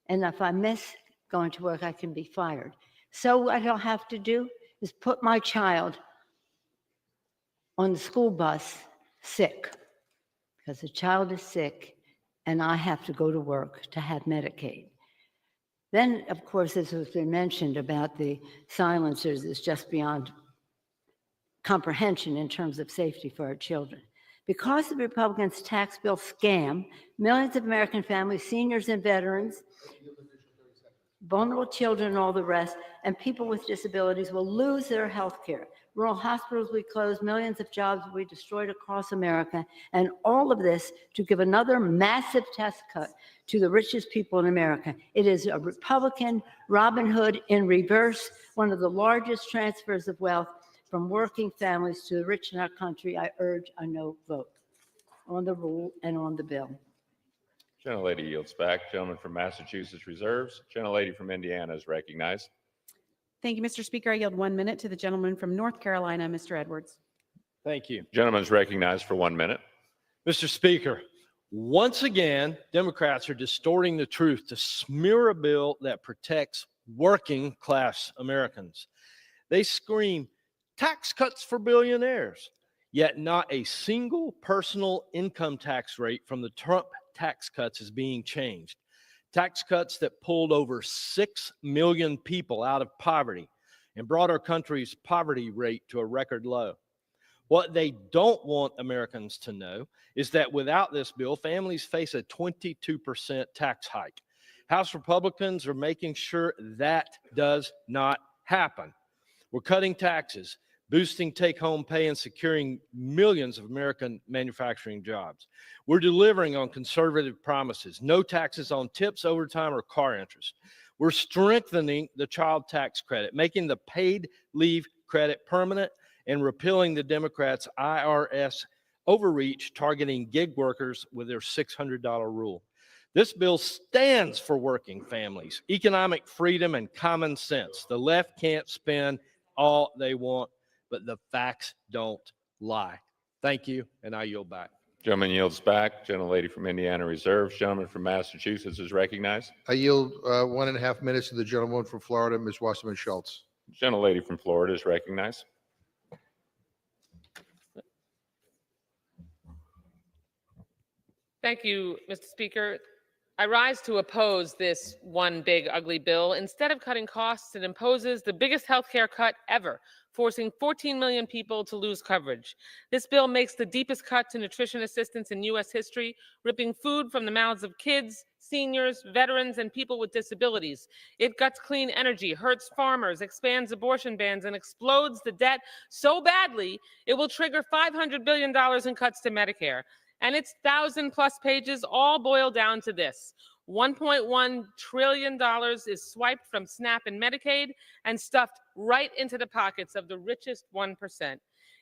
S12: And if I miss going to work, I can be fired. So what I'll have to do is put my child on the school bus sick, because the child is sick and I have to go to work to have Medicaid. Then, of course, as has been mentioned about the silencers, is just beyond comprehension in terms of safety for our children. Because the Republicans' tax bill scam millions of American families, seniors, and veterans, vulnerable children and all the rest, and people with disabilities will lose their health care. Rural hospitals will be closed, millions of jobs will be destroyed across America, and all of this to give another massive tax cut to the richest people in America. It is a Republican Robin Hood in reverse, one of the largest transfers of wealth from working families to the rich in our country. I urge a no vote on the rule and on the bill.
S2: Gentlelady yields back. Gentleman from Massachusetts reserves. Gentlelady from Indiana is recognized.
S1: Thank you, Mr. Speaker. I yield 1 minute to the gentleman from North Carolina, Mr. Edwards.
S13: Thank you.
S2: Gentleman is recognized for 1 minute.
S13: Mr. Speaker, once again, Democrats are distorting the truth to smear a bill that protects working class Americans. They scream tax cuts for billionaires, yet not a single personal income tax rate from the Trump tax cuts is being changed. Tax cuts that pulled over 6 million people out of poverty and brought our country's poverty rate to a record low. What they don't want Americans to know is that without this bill, families face a 22% tax hike. House Republicans are making sure that does not happen. We're cutting taxes, boosting take-home pay, and securing millions of American manufacturing jobs. We're delivering on conservative promises, no taxes on tips, overtime, or car interest. We're strengthening the child tax credit, making the paid leave credit permanent, and repealing the Democrats' IRS overreach targeting gig workers with their $600 rule. This bill stands for working families, economic freedom, and common sense. The left can't spend all they want, but the facts don't lie. Thank you, and I yield back.
S2: Gentleman yields back. Gentlelady from Indiana reserves. Gentleman from Massachusetts is recognized.
S3: I yield 1.5 minutes to the gentleman from Florida, Ms. Wasserman Schultz.
S2: Gentlelady from Florida is recognized.
S14: Thank you, Mr. Speaker. I rise to oppose this one big ugly bill. Instead of cutting costs, it imposes the biggest healthcare cut ever, forcing 14 million people to lose coverage. This bill makes the deepest cut to nutrition assistance in U.S. history, ripping food from the mouths of kids, seniors, veterans, and people with disabilities. It guts clean energy, hurts farmers, expands abortion bans, and explodes the debt so badly it will trigger $500 billion in cuts to Medicare. And its 1,000+ pages all boil down to this. $1.1 trillion is swiped from SNAP and Medicaid and stuffed right into the pockets of the richest 1%.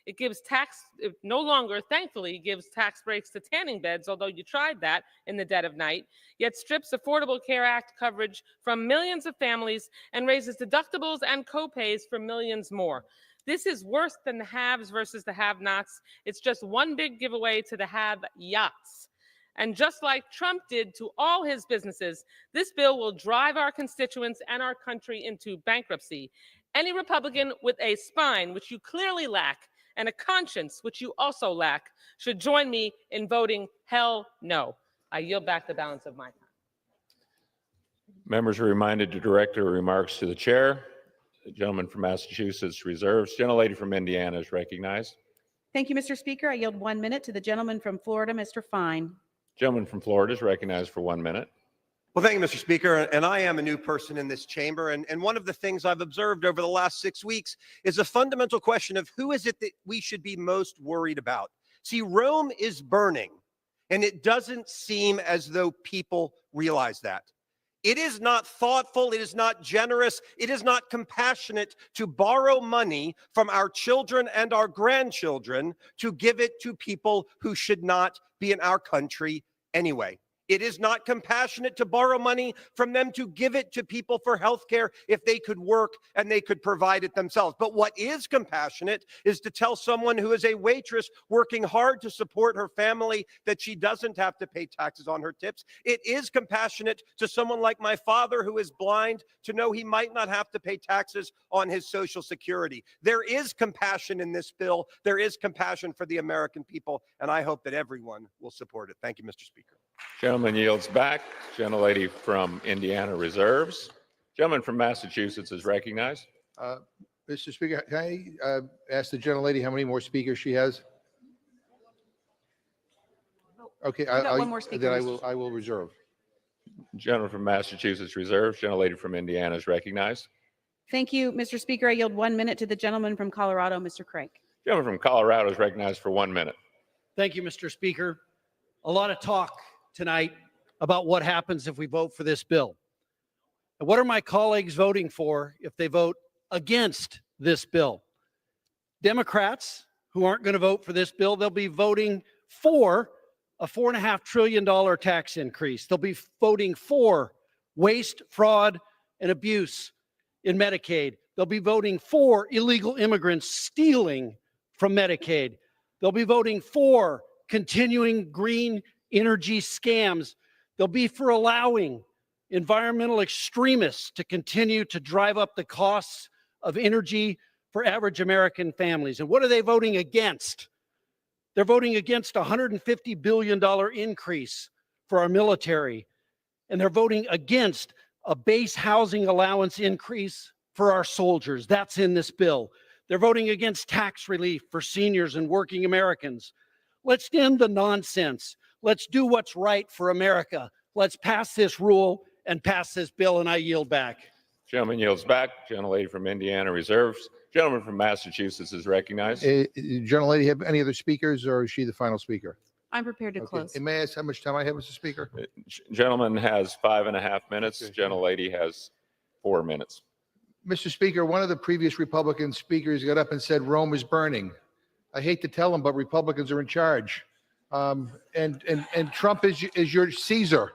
S14: It no longer, thankfully, gives tax breaks to tanning beds, although you tried that in the dead of night, yet strips Affordable Care Act coverage from millions of families and raises deductibles and co-pays for millions more. This is worse than the haves versus the have-nots. It's just one big giveaway to the have-yachts. And just like Trump did to all his businesses, this bill will drive our constituents and our country into bankruptcy. Any Republican with a spine, which you clearly lack, and a conscience, which you also lack, should join me in voting hell no. I yield back the balance of my time.
S2: Members are reminded to direct their remarks to the chair. The gentleman from Massachusetts reserves. Gentlelady from Indiana is recognized.
S1: Thank you, Mr. Speaker. I yield 1 minute to the gentleman from Florida, Mr. Fine.
S2: Gentleman from Florida is recognized for 1 minute.
S15: Well, thank you, Mr. Speaker. And I am a new person in this chamber. And one of the things I've observed over the last 6 weeks is a fundamental question of who is it that we should be most worried about? See, Rome is burning, and it doesn't seem as though people realize that. It is not thoughtful, it is not generous, it is not compassionate to borrow money from our children and our grandchildren to give it to people who should not be in our country anyway. It is not compassionate to borrow money from them to give it to people for health care if they could work and they could provide it themselves. But what is compassionate is to tell someone who is a waitress working hard to support her family that she doesn't have to pay taxes on her tips. It is compassionate to someone like my father who is blind to know he might not have to pay taxes on his Social Security. There is compassion in this bill. There is compassion for the American people, and I hope that everyone will support it. Thank you, Mr. Speaker.
S2: Gentleman yields back. Gentlelady from Indiana reserves. Gentleman from Massachusetts is recognized.
S3: Mr. Speaker, can I ask the gentlelady how many more speakers she has? Okay,
S1: got one more speaker,
S3: then
S1: Mr.
S3: I will reserve.
S2: Gentleman from Massachusetts reserves. Gentlelady from Indiana is recognized.
S1: Thank you, Mr. Speaker. I yield 1 minute to the gentleman from Colorado, Mr. Craig.
S2: Gentleman from Colorado is recognized for 1 minute.
S16: Thank you, Mr. Speaker. A lot of talk tonight about what happens if we vote for this bill. And what are my colleagues voting for if they vote against this bill? Democrats who aren't going to vote for this bill, they'll be voting for a $4.5 trillion tax increase. They'll be voting for waste, fraud, and abuse in Medicaid. They'll be voting for illegal immigrants stealing from Medicaid. They'll be voting for continuing green energy scams. They'll be for allowing environmental extremists to continue to drive up the costs of energy for average American families. And what are they voting against? They're voting against a $150 billion increase for our military. And they're voting against a base housing allowance increase for our soldiers. That's in this bill. They're voting against tax relief for seniors and working Americans. Let's end the nonsense. Let's do what's right for America. Let's pass this rule and pass this bill, and I yield back.
S2: Gentleman yields back. Gentlelady from Indiana reserves. Gentleman from Massachusetts is recognized.
S3: Gentlelady, have any other speakers, or is she the final speaker?
S1: I'm prepared to close.
S3: And may I ask how much time I have, Mr. Speaker?
S2: Gentleman has 5.5 minutes. Gentlelady has 4 minutes.
S3: Mr. Speaker, one of the previous Republican speakers got up and said Rome is burning. I hate to tell him, but Republicans are in charge. And Trump is your Caesar.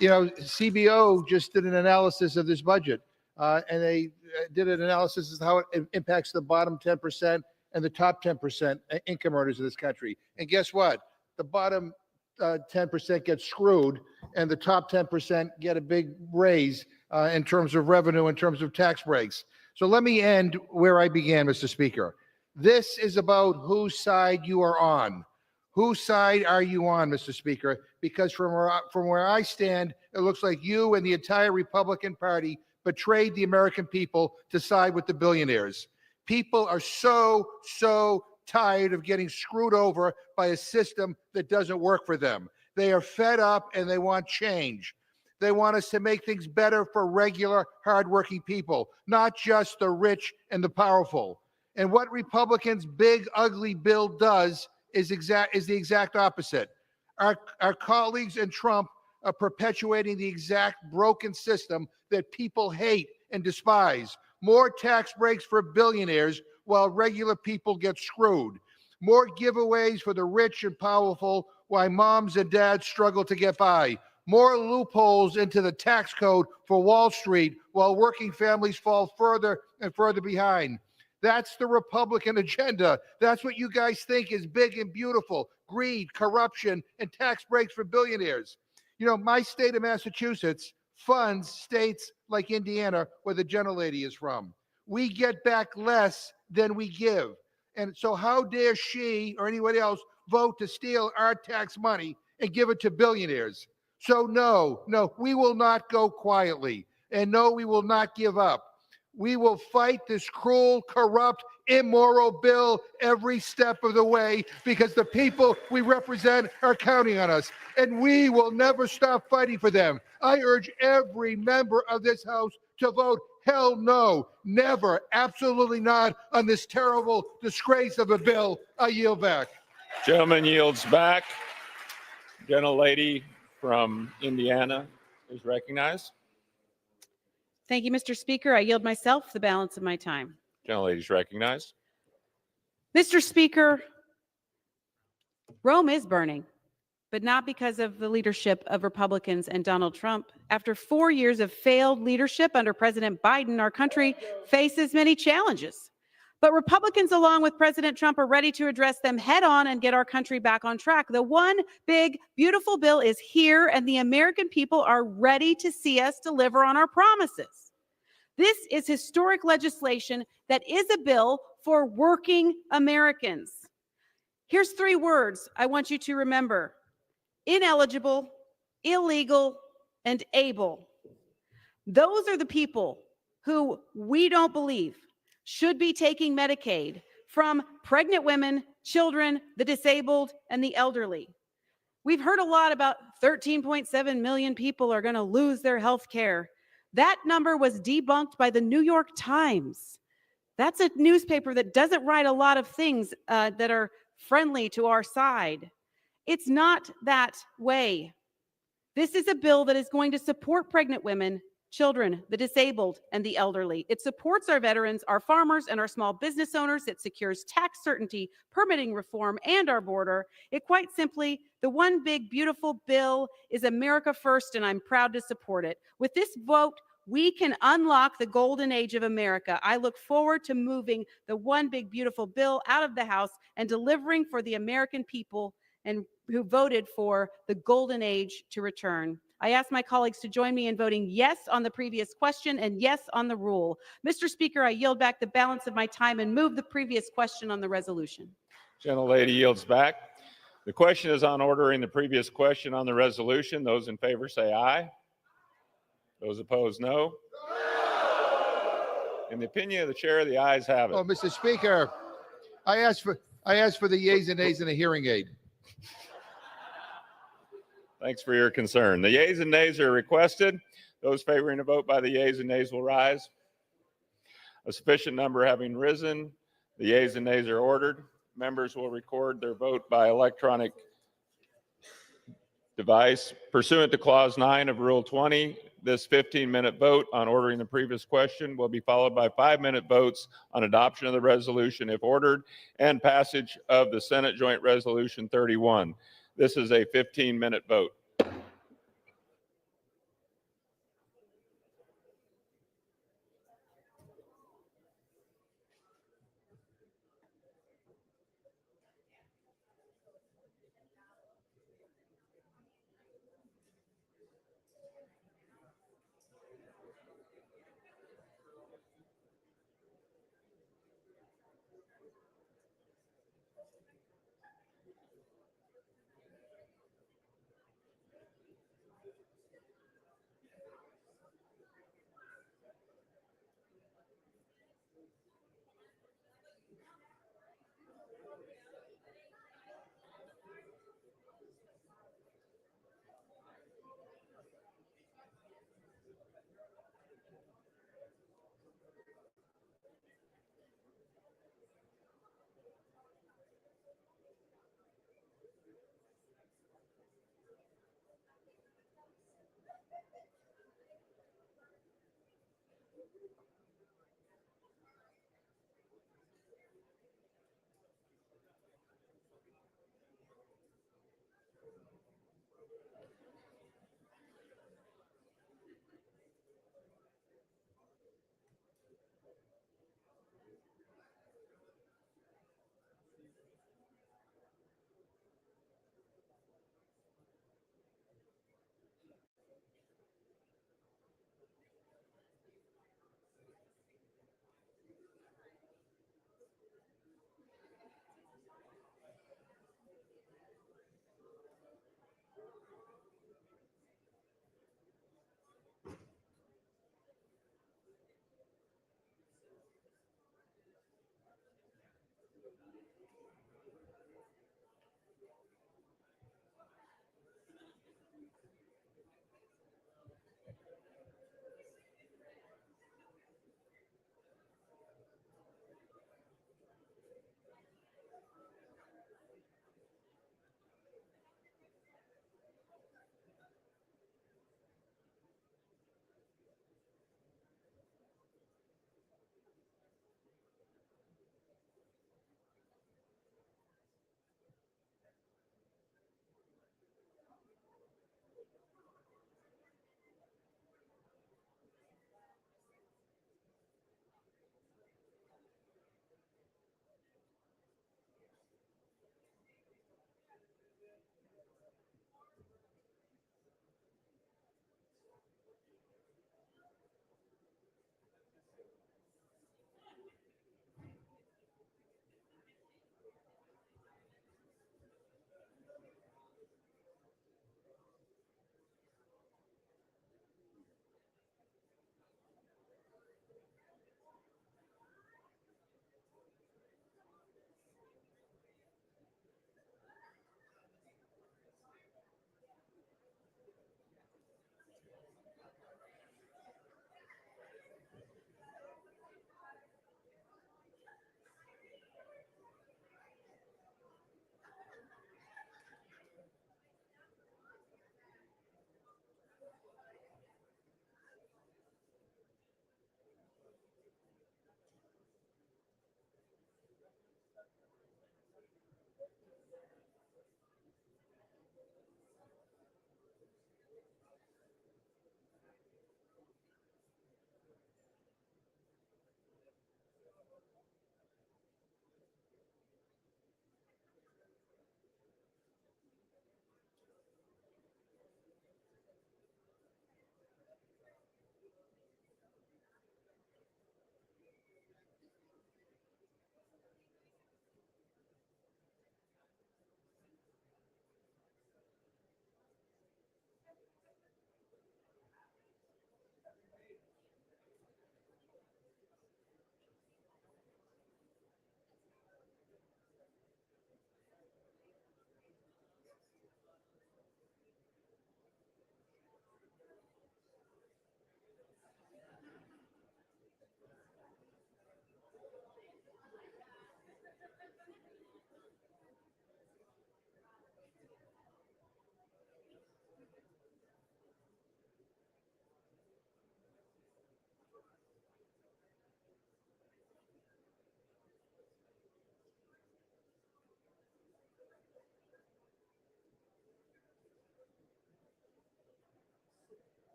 S3: CBO just did an analysis of this budget, and they did an analysis of how it impacts the bottom 10% and the top 10% income earners of this country. And guess what? The bottom 10% get screwed, and the top 10% get a big raise in terms of revenue, in terms of tax breaks. So let me end where I began, Mr. Speaker. This is about whose side you are on. Whose side are you on, Mr. Speaker? Because from where I stand, it looks like you and the entire Republican Party betrayed the American people to side with the billionaires. People are so tired of getting screwed over by a system that doesn't work for them. They are fed up and they want change. They want us to make things better for regular, hardworking people, not just the rich and the powerful. And what Republicans' big, ugly bill does is the exact opposite. Our colleagues in Trump are perpetuating the exact broken system that people hate and despise. More tax breaks for billionaires while regular people get screwed. More giveaways for the rich and powerful while moms and dads struggle to get by. More loopholes into the tax code for Wall Street while working families fall further and further behind. That's the Republican agenda. That's what you guys think is big and beautiful. Greed, corruption, and tax breaks for billionaires. You know, my state of Massachusetts funds states like Indiana, where the gentlelady is from. We get back less than we give. And so how dare she or anybody else vote to steal our tax money and give it to billionaires? So no, we will not go quietly. And no, we will not give up. We will fight this cruel, corrupt, immoral bill every step of the way because the people we represent are counting on us. And we will never stop fighting for them. I urge every member of this House to vote hell no, never, absolutely not on this terrible disgrace of a bill. I yield back.
S2: Gentleman yields back. Gentlelady from Indiana is recognized.
S1: Thank you, Mr. Speaker. I yield myself the balance of my time.
S2: Gentlelady is recognized.
S1: Mr. Speaker, Rome is burning, but not because of the leadership of Republicans and Donald Trump. After 4 years of failed leadership under President Biden, our country faces many challenges. But Republicans, along with President Trump, are ready to address them head on and get our country back on track. The one big, beautiful bill is here, and the American people are ready to see us deliver on our promises. This is historic legislation that is a bill for working Americans. Here's 3 words I want you to remember: ineligible, illegal, and able. Those are the people who we don't believe should be taking Medicaid from pregnant women, children, the disabled, and the elderly. We've heard a lot about 13.7 million people are going to lose their health care. That number was debunked by the New York Times. That's a newspaper that doesn't write a lot of things that are friendly to our side. It's not that way. This is a bill that is going to support pregnant women, children, the disabled, and the elderly. It supports our veterans, our farmers, and our small business owners. It secures tax certainty, permitting reform, and our border. It quite simply, the one big beautiful bill is America first, and I'm proud to support it. With this vote, we can unlock the golden age of America. I look forward to moving the one big beautiful bill out of the House and delivering for the American people and who voted for the golden age to return. I ask my colleagues to join me in voting yes on the previous question and yes on the rule. Mr. Speaker, I yield back the balance of my time and move the previous question on the resolution.
S2: Gentlelady yields back. The question is on ordering the previous question on the resolution. Those in favor say aye. Those opposed, no. In the opinion of the chair, the ayes have it.
S3: Oh, Mr. Speaker, I asked for the yeas and nays and a hearing aid.
S2: Thanks for your concern. The yeas and nays are requested. Those favoring a vote by the yeas and nays will rise. A sufficient number having risen, the yeas and nays are ordered. Members will record their vote by electronic device. Pursuant to Clause 9 of Rule 20, this 15-minute vote on ordering the previous question will be followed by 5-minute votes on adoption of the resolution if ordered and passage of the Senate Joint Resolution 31. This is a 15-minute vote.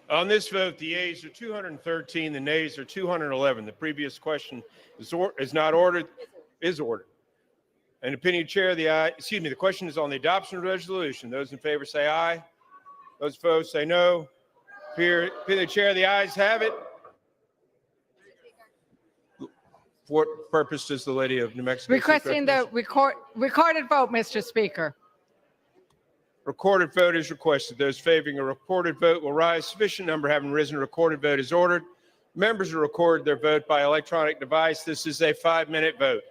S11: On this vote, the yeas are 213, the nays are 211. The previous question is not ordered, is ordered. An opinion chair, the question is on the adoption of the resolution. Those in favor say aye. Those opposed say no. Opinion chair, the ayes have it. For what purpose does the lady of New Mexico seek
S17: Requesting the recorded vote, Mr. Speaker.
S11: Recorded vote is requested. Those favoring a recorded vote will rise. Sufficient number having risen, a recorded vote is ordered. Members will record their vote by electronic device. This is a 5-minute vote.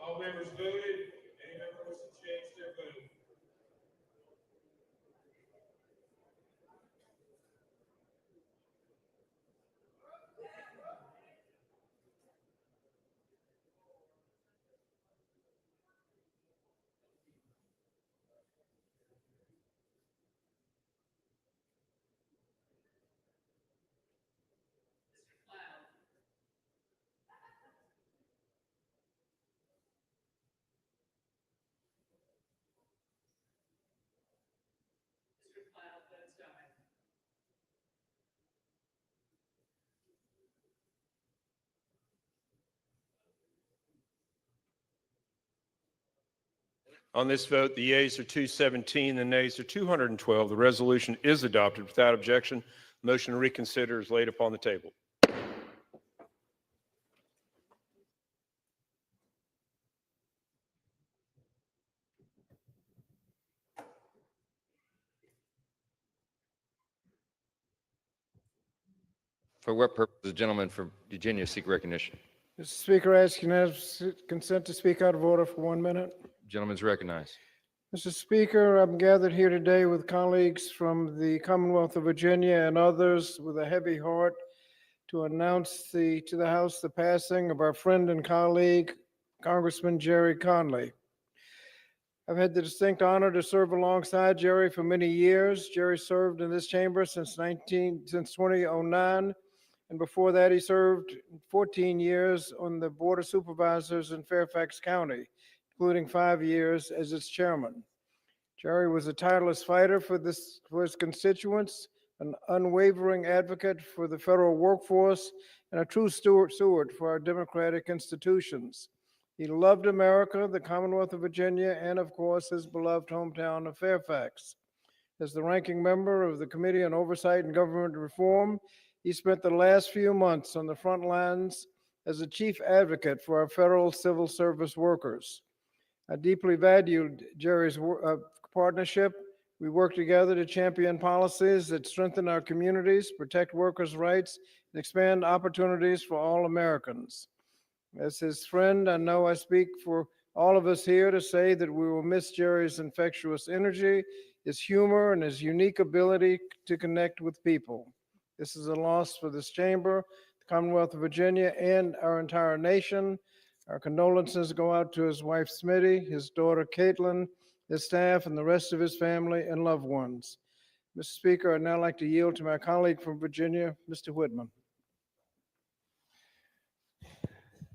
S11: All members voted. Any member wish to change their vote? On this vote, the yeas are 217, the nays are 212. The resolution is adopted without objection. Motion to reconsider is laid upon the table.
S18: For what purpose does the gentleman from Virginia seek recognition?
S19: Mr. Speaker, I ask unanimous consent to speak out of order for 1 minute.
S18: Gentleman's recognized.
S19: Mr. Speaker, I'm gathered here today with colleagues from the Commonwealth of Virginia and others with a heavy heart to announce to the House the passing of our friend and colleague, Congressman Jerry Connolly. I've had the distinct honor to serve alongside Jerry for many years. Jerry served in this chamber since 2009. And before that, he served 14 years on the Board of Supervisors in Fairfax County, including 5 years as its chairman. Jerry was a tireless fighter for his constituents, an unwavering advocate for the federal workforce, and a true steward for our democratic institutions. He loved America, the Commonwealth of Virginia, and of course, his beloved hometown of Fairfax. As the ranking member of the Committee on Oversight and Government Reform, he spent the last few months on the front lines as a chief advocate for our federal civil service workers. I deeply valued Jerry's partnership. We worked together to champion policies that strengthen our communities, protect workers' rights, and expand opportunities for all Americans. As his friend, I know I speak for all of us here to say that we will miss Jerry's infectious energy, his humor, and his unique ability to connect with people. This is a loss for this chamber, the Commonwealth of Virginia, and our entire nation. Our condolences go out to his wife, Smitty, his daughter, Caitlin, his staff, and the rest of his family and loved ones. Mr. Speaker, I'd now like to yield to my colleague from Virginia, Mr. Whitman.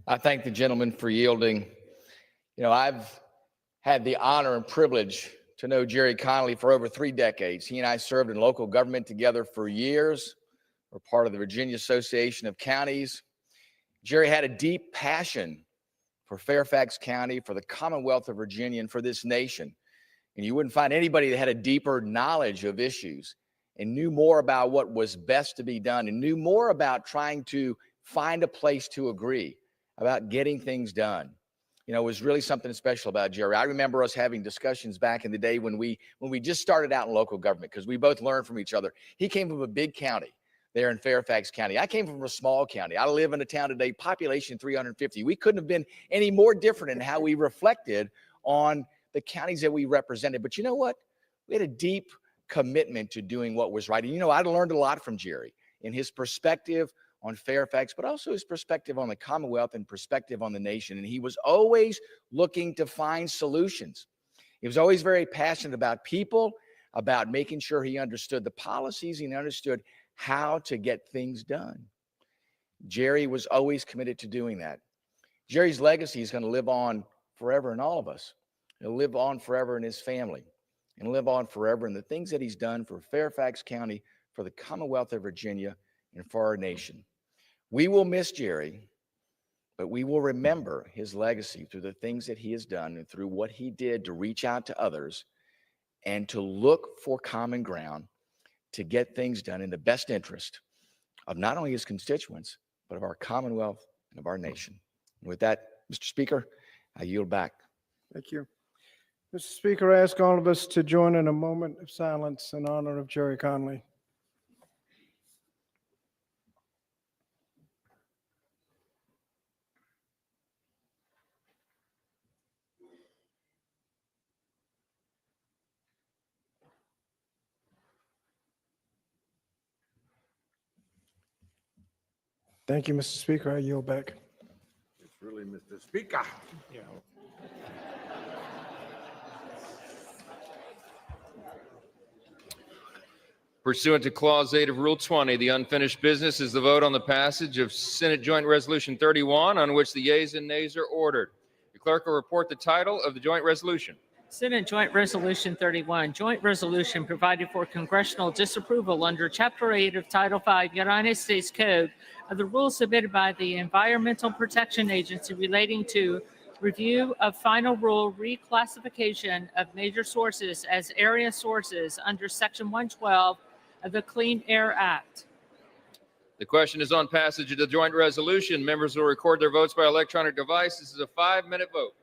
S20: I thank the gentleman for yielding. You know, I've had the honor and privilege to know Jerry Connolly for over 3 decades. He and I served in local government together for years. We're part of the Virginia Association of Counties. Jerry had a deep passion for Fairfax County, for the Commonwealth of Virginia, and for this nation. And you wouldn't find anybody that had a deeper knowledge of issues and knew more about what was best to be done and knew more about trying to find a place to agree about getting things done. You know, it was really something special about Jerry. I remember us having discussions back in the day when we just started out in local government, because we both learned from each other. He came from a big county there in Fairfax County. I came from a small county. I live in a town today, population 350. We couldn't have been any more different in how we reflected on the counties that we represented. But you know what? We had a deep commitment to doing what was right. And you know, I learned a lot from Jerry in his perspective on Fairfax, but also his perspective on the Commonwealth and perspective on the nation. And he was always looking to find solutions. He was always very passionate about people, about making sure he understood the policies, he understood how to get things done. Jerry was always committed to doing that. Jerry's legacy is going to live on forever in all of us. He'll live on forever in his family and live on forever in the things that he's done for Fairfax County, for the Commonwealth of Virginia, and for our nation. We will miss Jerry, but we will remember his legacy through the things that he has done and through what he did to reach out to others and to look for common ground to get things done in the best interest of not only his constituents, but of our Commonwealth and of our nation. And with that, Mr. Speaker, I yield back.
S19: Thank you. Mr. Speaker, I ask all of us to join in a moment of silence in honor of Jerry Connolly. Thank you, Mr. Speaker. I yield back.
S4: It's really Mr. Speaker.
S19: Yeah.
S18: Pursuant to Clause 8 of Rule 20, the unfinished business is the vote on the passage of Senate Joint Resolution 31, on which the yeas and nays are ordered. The clerk will report the title of the joint resolution.
S21: Senate Joint Resolution 31, joint resolution provided for congressional disapproval under Chapter 8 of Title 5 United States Code of the rules submitted by the Environmental Protection Agency relating to review of final rule reclassification of major sources as area sources under Section 112 of the Clean Air Act.
S18: The question is on passage of the joint resolution. Members will record their votes by electronic device. This is a 5-minute vote.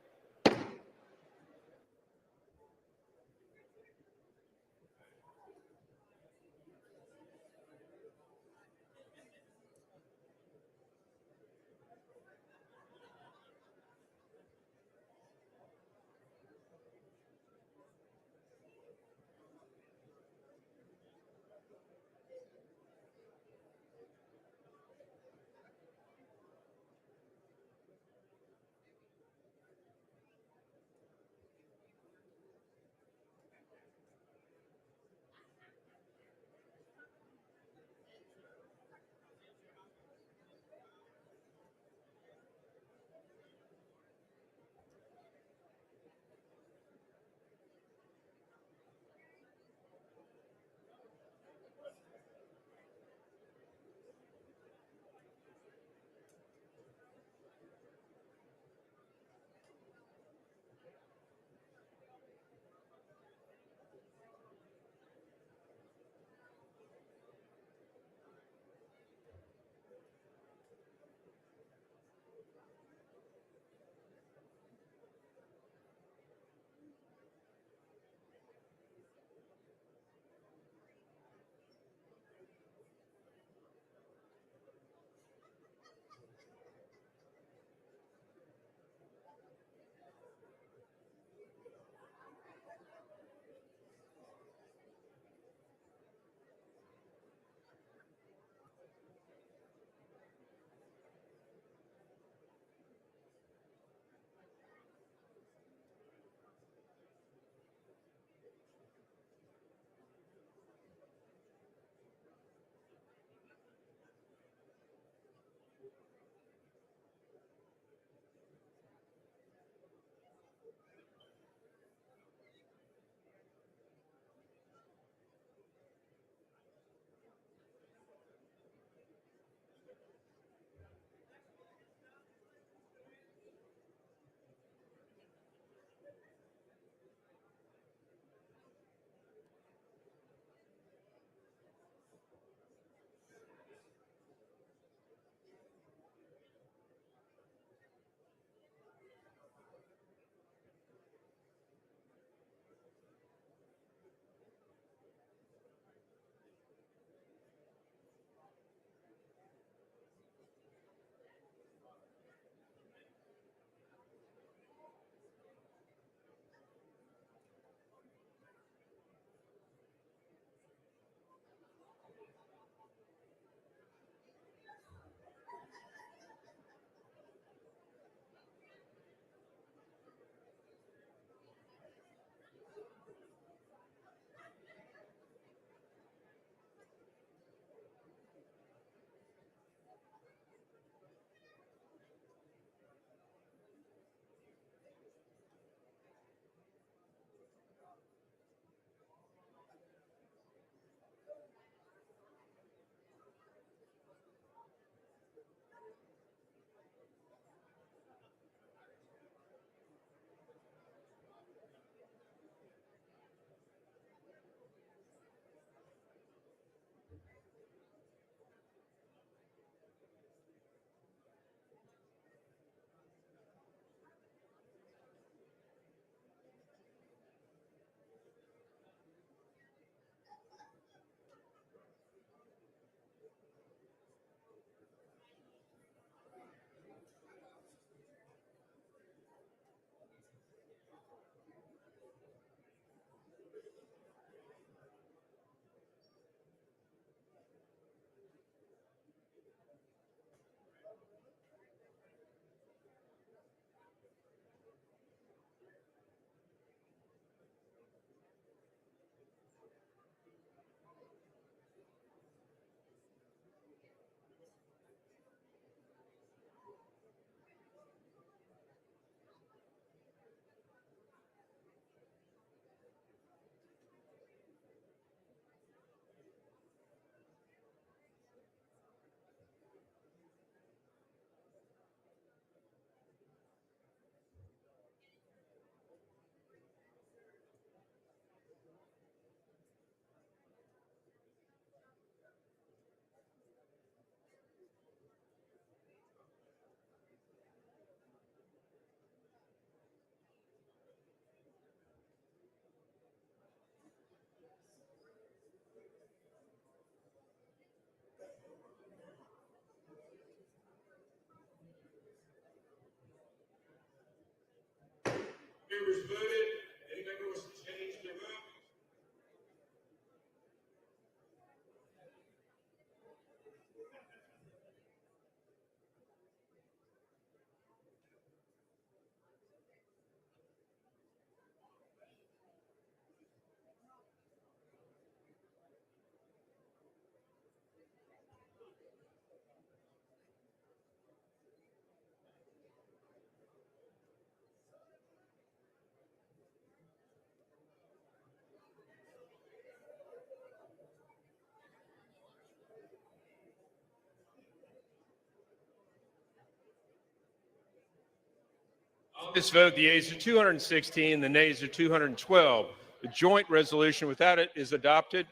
S11: This vote, the yeas are 216, the nays are 212. The joint resolution without it is adopted.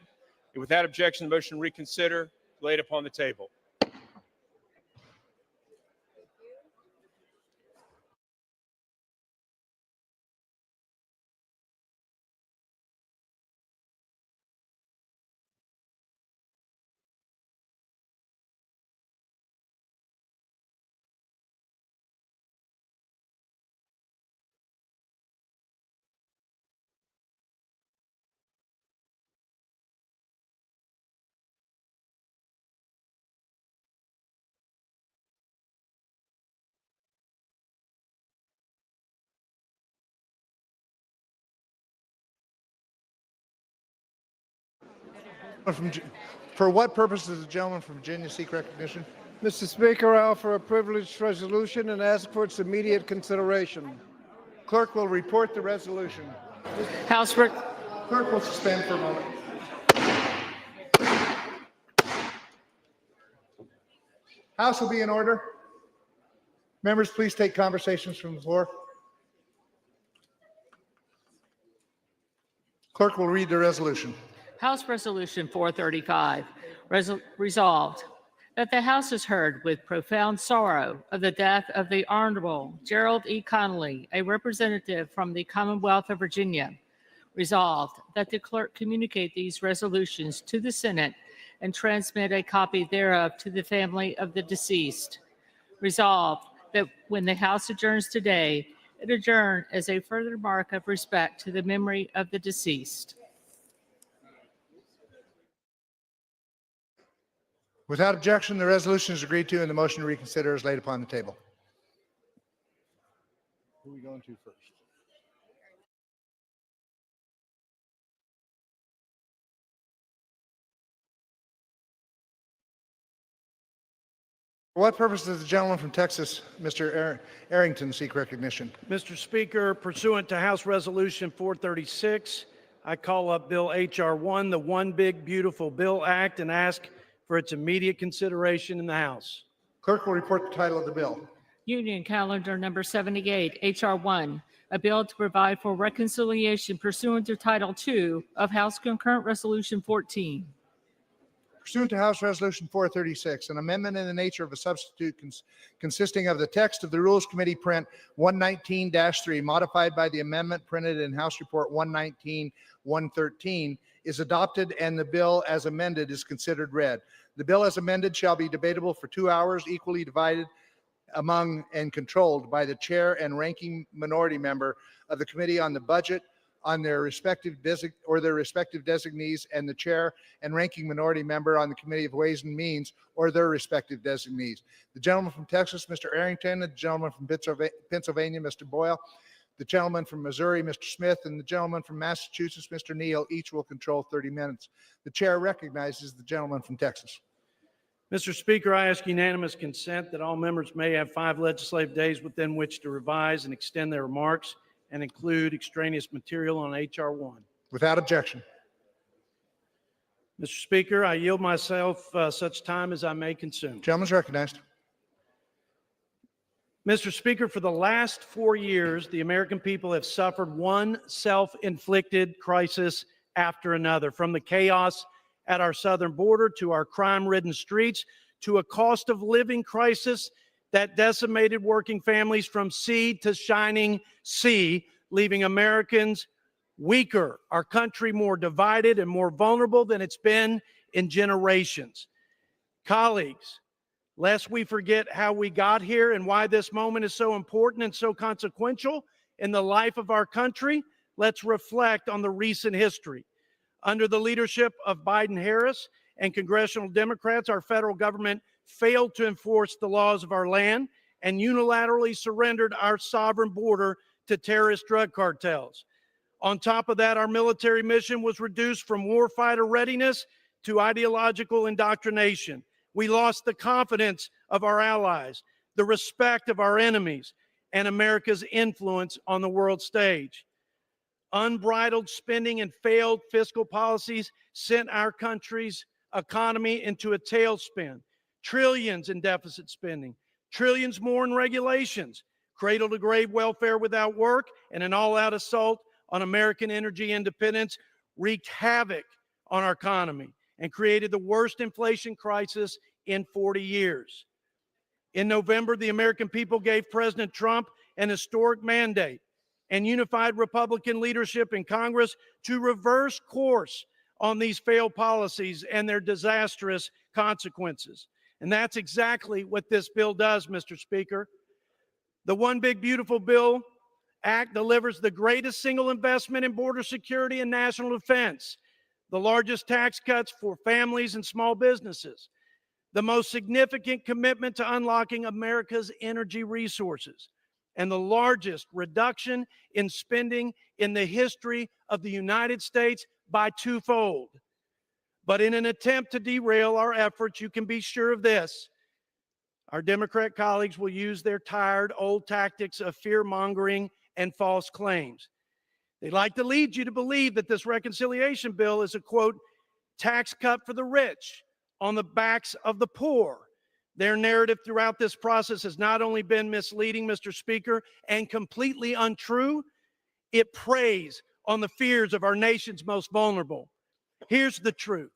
S11: Without objection, the motion to reconsider laid upon the table.
S3: For what purpose does the gentleman from Virginia seek recognition?
S19: Mr. Speaker, I offer a privileged resolution and ask for its immediate consideration.
S3: Clerk will report the resolution. Clerk will suspend for a moment. House will be in order. Members, please take conversations from the floor. Clerk will read the resolution.
S21: House Resolution 435, resolved that the House has heard with profound sorrow of the death of the Honorable Gerald E. Connolly, a representative from the Commonwealth of Virginia. Resolved that the clerk communicate these resolutions to the Senate and transmit a copy thereof to the family of the deceased. Resolved that when the House adjourns today, it adjourn as a further mark of respect to the memory of the deceased.
S3: Without objection, the resolution is agreed to and the motion to reconsider is laid upon the table. Who are we going to first? For what purpose does the gentleman from Texas, Mr. Arrington, seek recognition?
S16: Mr. Speaker, pursuant to House Resolution 436, I call up Bill H.R. 1, the One Big Beautiful Bill Act, and ask for its immediate consideration in the House.
S3: Clerk will report the title of the bill.
S21: Union Calendar Number 78, H.R. 1, a bill to provide for reconciliation pursuant to Title II of House Concurrent Resolution 14.
S3: Pursuant to House Resolution 436, an amendment in the nature of a substitute consisting of the text of the Rules Committee Print 119-3 modified by the amendment printed in House Report 119-113 is adopted and the bill as amended is considered read. The bill as amended shall be debatable for 2 hours, equally divided among and controlled by the chair and ranking minority member of the Committee on the Budget on their respective designees, and the chair and ranking minority member on the Committee of Ways and Means or their respective designees. The gentleman from Texas, Mr. Arrington, the gentleman from Pennsylvania, Mr. Boyle, the gentleman from Missouri, Mr. Smith, and the gentleman from Massachusetts, Mr. Neal, each will control 30 minutes. The chair recognizes the gentleman from Texas.
S16: Mr. Speaker, I ask unanimous consent that all members may have 5 legislative days within which to revise and extend their remarks and include extraneous material on H.R. 1.
S3: Without objection.
S16: Mr. Speaker, I yield myself such time as I may consume.
S3: Gentleman's recognized.
S16: Mr. Speaker, for the last 4 years, the American people have suffered one self-inflicted crisis after another, from the chaos at our southern border to our crime-ridden streets to a cost of living crisis that decimated working families from sea to shining sea, leaving Americans weaker, our country more divided and more vulnerable than it's been in generations. Colleagues, lest we forget how we got here and why this moment is so important and so consequential in the life of our country, let's reflect on the recent history. Under the leadership of Biden-Harris and congressional Democrats, our federal government failed to enforce the laws of our land and unilaterally surrendered our sovereign border to terrorist drug cartels. On top of that, our military mission was reduced from warfighter readiness to ideological indoctrination. We lost the confidence of our allies, the respect of our enemies, and America's influence on the world stage. Unbridled spending and failed fiscal policies sent our country's economy into a tailspin. Trillions in deficit spending, trillions more in regulations, cradle-to-grave welfare without work, and an all-out assault on American energy independence wreaked havoc on our economy and created the worst inflation crisis in 40 years. In November, the American people gave President Trump an historic mandate and unified Republican leadership in Congress to reverse course on these failed policies and their disastrous consequences. And that's exactly what this bill does, Mr. Speaker. The One Big Beautiful Bill Act delivers the greatest single investment in border security and national defense, the largest tax cuts for families and small businesses, the most significant commitment to unlocking America's energy resources, and the largest reduction in spending in the history of the United States by twofold. But in an attempt to derail our efforts, you can be sure of this: our Democrat colleagues will use their tired old tactics of fear-mongering and false claims. They like to lead you to believe that this reconciliation bill is a, quote, tax cut for the rich on the backs of the poor. Their narrative throughout this process has not only been misleading, Mr. Speaker, and completely untrue, it preys on the fears of our nation's most vulnerable. Here's the truth.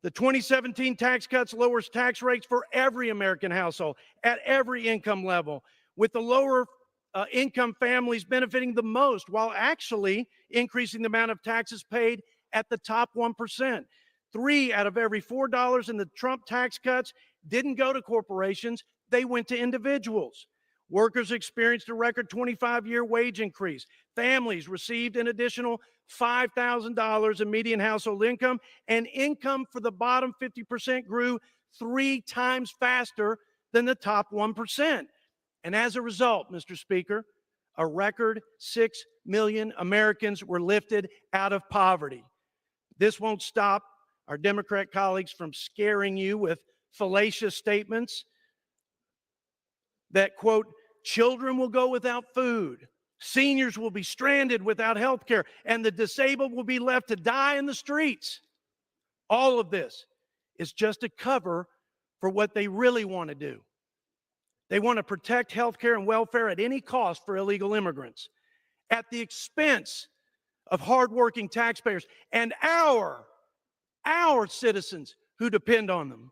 S16: The 2017 tax cuts lowers tax rates for every American household at every income level, with the lower income families benefiting the most, while actually increasing the amount of taxes paid at the top 1%. 3 out of every $4 in the Trump tax cuts didn't go to corporations, they went to individuals. Workers experienced a record 25-year wage increase. Families received an additional $5,000 in median household income, and income for the bottom 50% grew 3 times faster than the top 1%. And as a result, Mr. Speaker, a record 6 million Americans were lifted out of poverty. This won't stop our Democrat colleagues from scaring you with fallacious statements that, quote, children will go without food, seniors will be stranded without health care, and the disabled will be left to die in the streets. All of this is just a cover for what they really want to do. They want to protect health care and welfare at any cost for illegal immigrants, at the expense of hardworking taxpayers and our citizens who depend on them.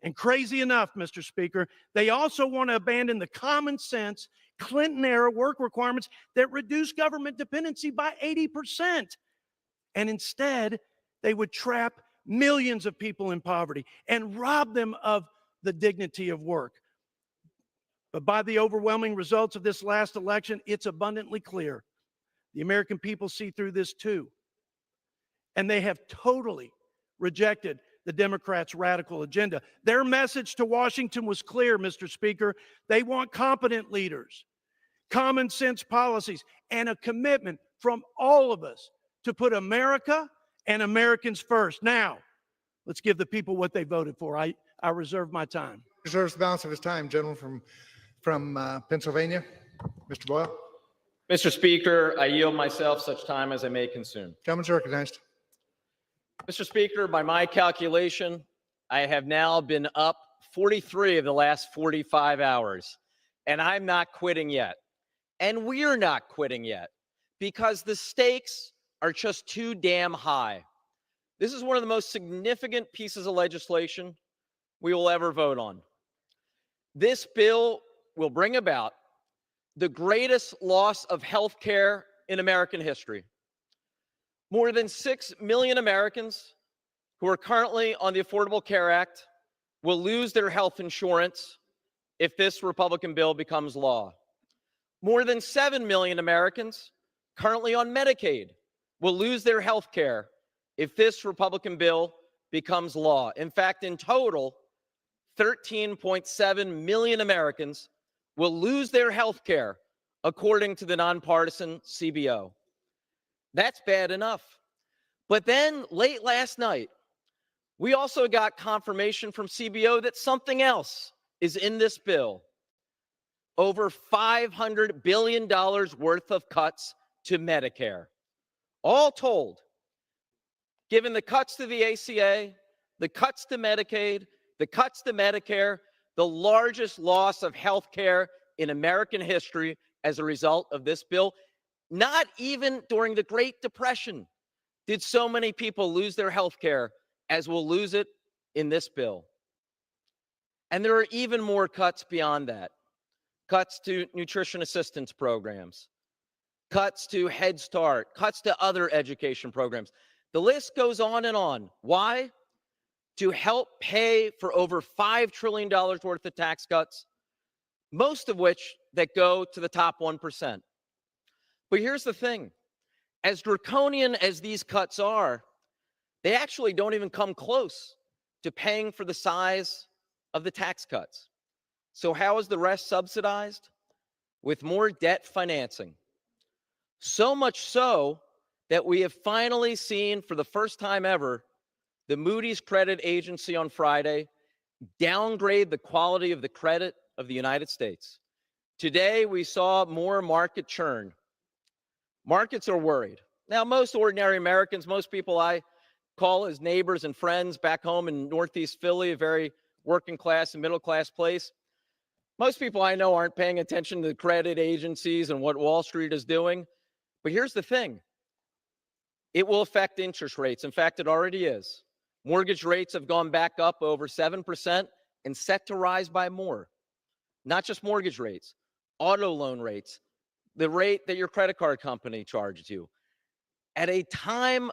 S16: And crazy enough, Mr. Speaker, they also want to abandon the common sense Clinton-era work requirements that reduce government dependency by 80%. And instead, they would trap millions of people in poverty and rob them of the dignity of work. But by the overwhelming results of this last election, it's abundantly clear the American people see through this too. And they have totally rejected the Democrats' radical agenda. Their message to Washington was clear, Mr. Speaker. They want competent leaders, common sense policies, and a commitment from all of us to put America and Americans first. Now, let's give the people what they voted for. I reserve my time.
S3: Reserves the balance of his time. Gentleman from Pennsylvania, Mr. Boyle.
S5: Mr. Speaker, I yield myself such time as I may consume.
S3: Gentleman's recognized.
S5: Mr. Speaker, by my calculation, I have now been up 43 of the last 45 hours, and I'm not quitting yet. And we're not quitting yet because the stakes are just too damn high. This is one of the most significant pieces of legislation we will ever vote on. This bill will bring about the greatest loss of health care in American history. More than 6 million Americans who are currently on the Affordable Care Act will lose their health insurance if this Republican bill becomes law. More than 7 million Americans currently on Medicaid will lose their health care if this Republican bill becomes law. In fact, in total, 13.7 million Americans will lose their health care, according to the nonpartisan CBO. That's bad enough. But then late last night, we also got confirmation from CBO that something else is in this bill. Over $500 billion worth of cuts to Medicare. All told, given the cuts to the ACA, the cuts to Medicaid, the cuts to Medicare, the largest loss of health care in American history as a result of this bill. Not even during the Great Depression did so many people lose their health care as will lose it in this bill. And there are even more cuts beyond that. Cuts to nutrition assistance programs, cuts to Head Start, cuts to other education programs. The list goes on and on. Why? To help pay for over $5 trillion worth of tax cuts, most of which that go to the top 1%. But here's the thing. As draconian as these cuts are, they actually don't even come close to paying for the size of the tax cuts. So how is the rest subsidized? With more debt financing. So much so that we have finally seen, for the first time ever, the Moody's credit agency on Friday downgrade the quality of the credit of the United States. Today, we saw more market churn. Markets are worried. Now, most ordinary Americans, most people I call as neighbors and friends back home in Northeast Philly, a very working class and middle class place, most people I know aren't paying attention to the credit agencies and what Wall Street is doing. But here's the thing. It will affect interest rates. In fact, it already is. Mortgage rates have gone back up over 7% and set to rise by more. Not just mortgage rates, auto loan rates, the rate that your credit card company charges you. At a time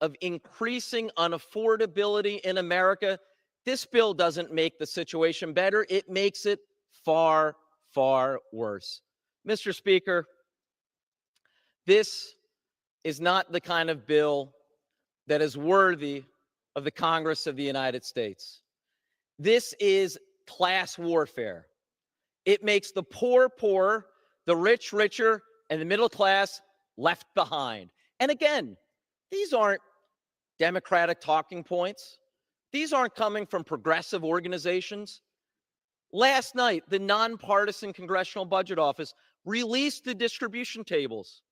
S5: of increasing unaffordability in America, this bill doesn't make the situation better. It makes it far, far worse. Mr. Speaker, this is not the kind of bill that is worthy of the Congress of the United States. This is class warfare. It makes the poor poorer, the rich richer, and the middle class left behind. And again, these aren't Democratic talking points. These aren't coming from progressive organizations. Last night, the nonpartisan Congressional Budget Office released the distribution tables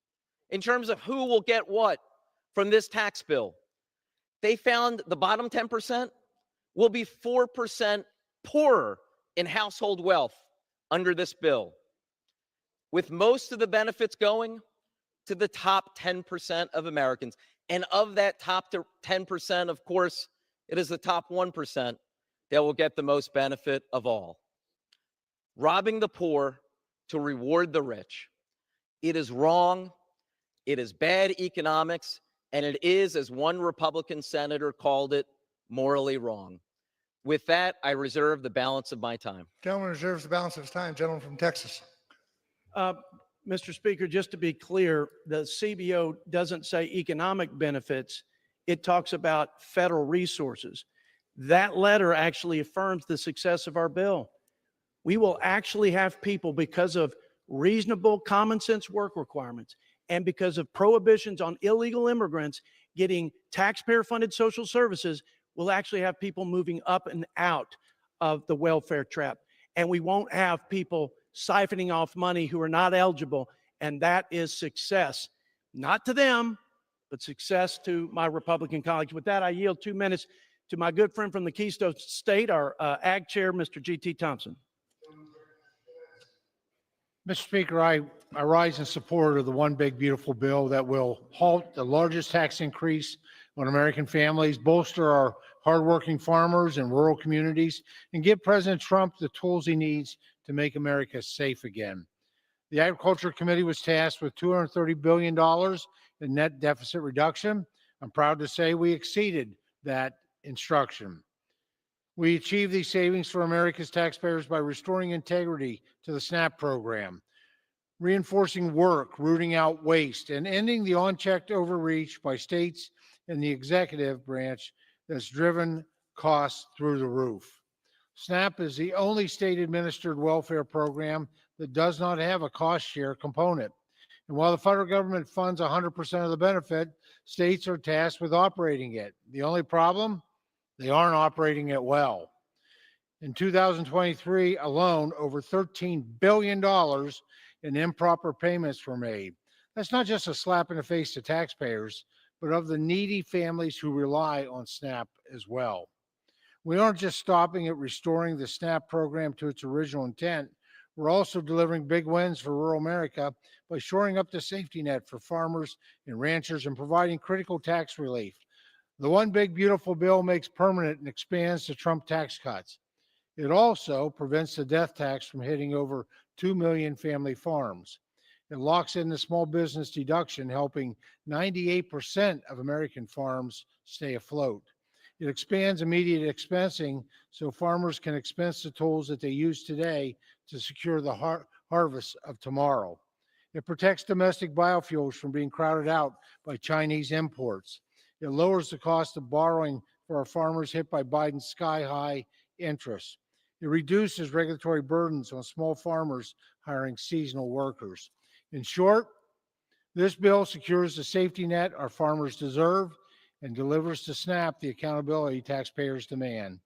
S5: in terms of who will get what from this tax bill. They found the bottom 10% will be 4% poorer in household wealth under this bill, with most of the benefits going to the top 10% of Americans. And of that top 10%, of course, it is the top 1% that will get the most benefit of all. Robbing the poor to reward the rich. It is wrong. It is bad economics. And it is, as one Republican senator called it, morally wrong. With that, I reserve the balance of my time.
S3: Gentleman reserves the balance of his time. Gentleman from Texas.
S16: Mr. Speaker, just to be clear, the CBO doesn't say economic benefits. It talks about federal resources. That letter actually affirms the success of our bill. We will actually have people, because of reasonable common sense work requirements and because of prohibitions on illegal immigrants getting taxpayer-funded social services, we'll actually have people moving up and out of the welfare trap. And we won't have people siphoning off money who are not eligible. And that is success, not to them, but success to my Republican colleagues. With that, I yield 2 minutes to my good friend from the Keystone State, our Ag Chair, Mr. G.T. Thompson.
S3: Mr. Speaker, I rise in support of the one big beautiful bill that will halt the largest tax increase on American families, bolster our hardworking farmers and rural communities, and give President Trump the tools he needs to make America safe again. The Agriculture Committee was tasked with $230 billion in net deficit reduction. I'm proud to say we exceeded that instruction. We achieved these savings for America's taxpayers by restoring integrity to the SNAP program, reinforcing work, rooting out waste, and ending the unchecked overreach by states and the executive branch that's driven costs through the roof. SNAP is the only state-administered welfare program that does not have a cost share component. And while the federal government funds 100% of the benefit, states are tasked with operating it. The only problem? They aren't operating it well. In 2023 alone, over $13 billion in improper payments were made. That's not just a slap in the face to taxpayers, but of the needy families who rely on SNAP as well. We aren't just stopping at restoring the SNAP program to its original intent.
S19: We're also delivering big wins for rural America by shoring up the safety net for farmers and ranchers and providing critical tax relief. The One Big Beautiful Bill makes permanent and expands the Trump tax cuts. It also prevents the death tax from hitting over 2 million family farms. It locks in the small business deduction, helping 98% of American farms stay afloat. It expands immediate expensing so farmers can expense the tools that they use today to secure the harvest of tomorrow. It protects domestic biofuels from being crowded out by Chinese imports. It lowers the cost of borrowing for our farmers hit by Biden's sky-high interest. It reduces regulatory burdens on small farmers hiring seasonal workers. In short, this bill secures the safety net our farmers deserve and delivers to SNAP the accountability taxpayers demand.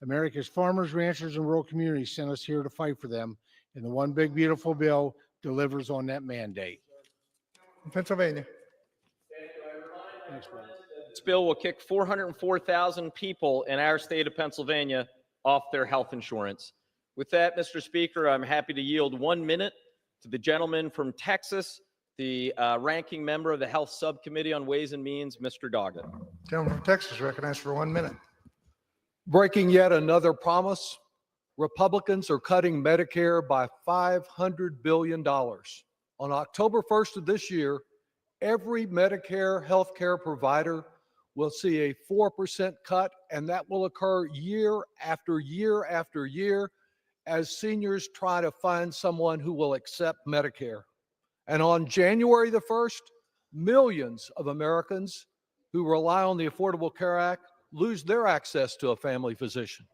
S19: America's farmers, ranchers, and rural communities sent us here to fight for them, and the One Big Beautiful Bill delivers on that mandate.
S3: Pennsylvania.
S5: This bill will kick 404,000 people in our state of Pennsylvania off their health insurance. With that, Mr. Speaker, I'm happy to yield 1 minute to the gentleman from Texas, the ranking member of the Health Subcommittee on Ways and Means, Mr. Doggett.
S3: Gentleman from Texas recognized for 1 minute.
S6: Breaking yet another promise, Republicans are cutting Medicare by $500 billion. On October 1st of this year, every Medicare healthcare provider will see a 4% cut, and that will occur year after year after year as seniors try to find someone who will accept Medicare. And on January the 1st, millions of Americans who rely on the Affordable Care Act lose their access to a family physician.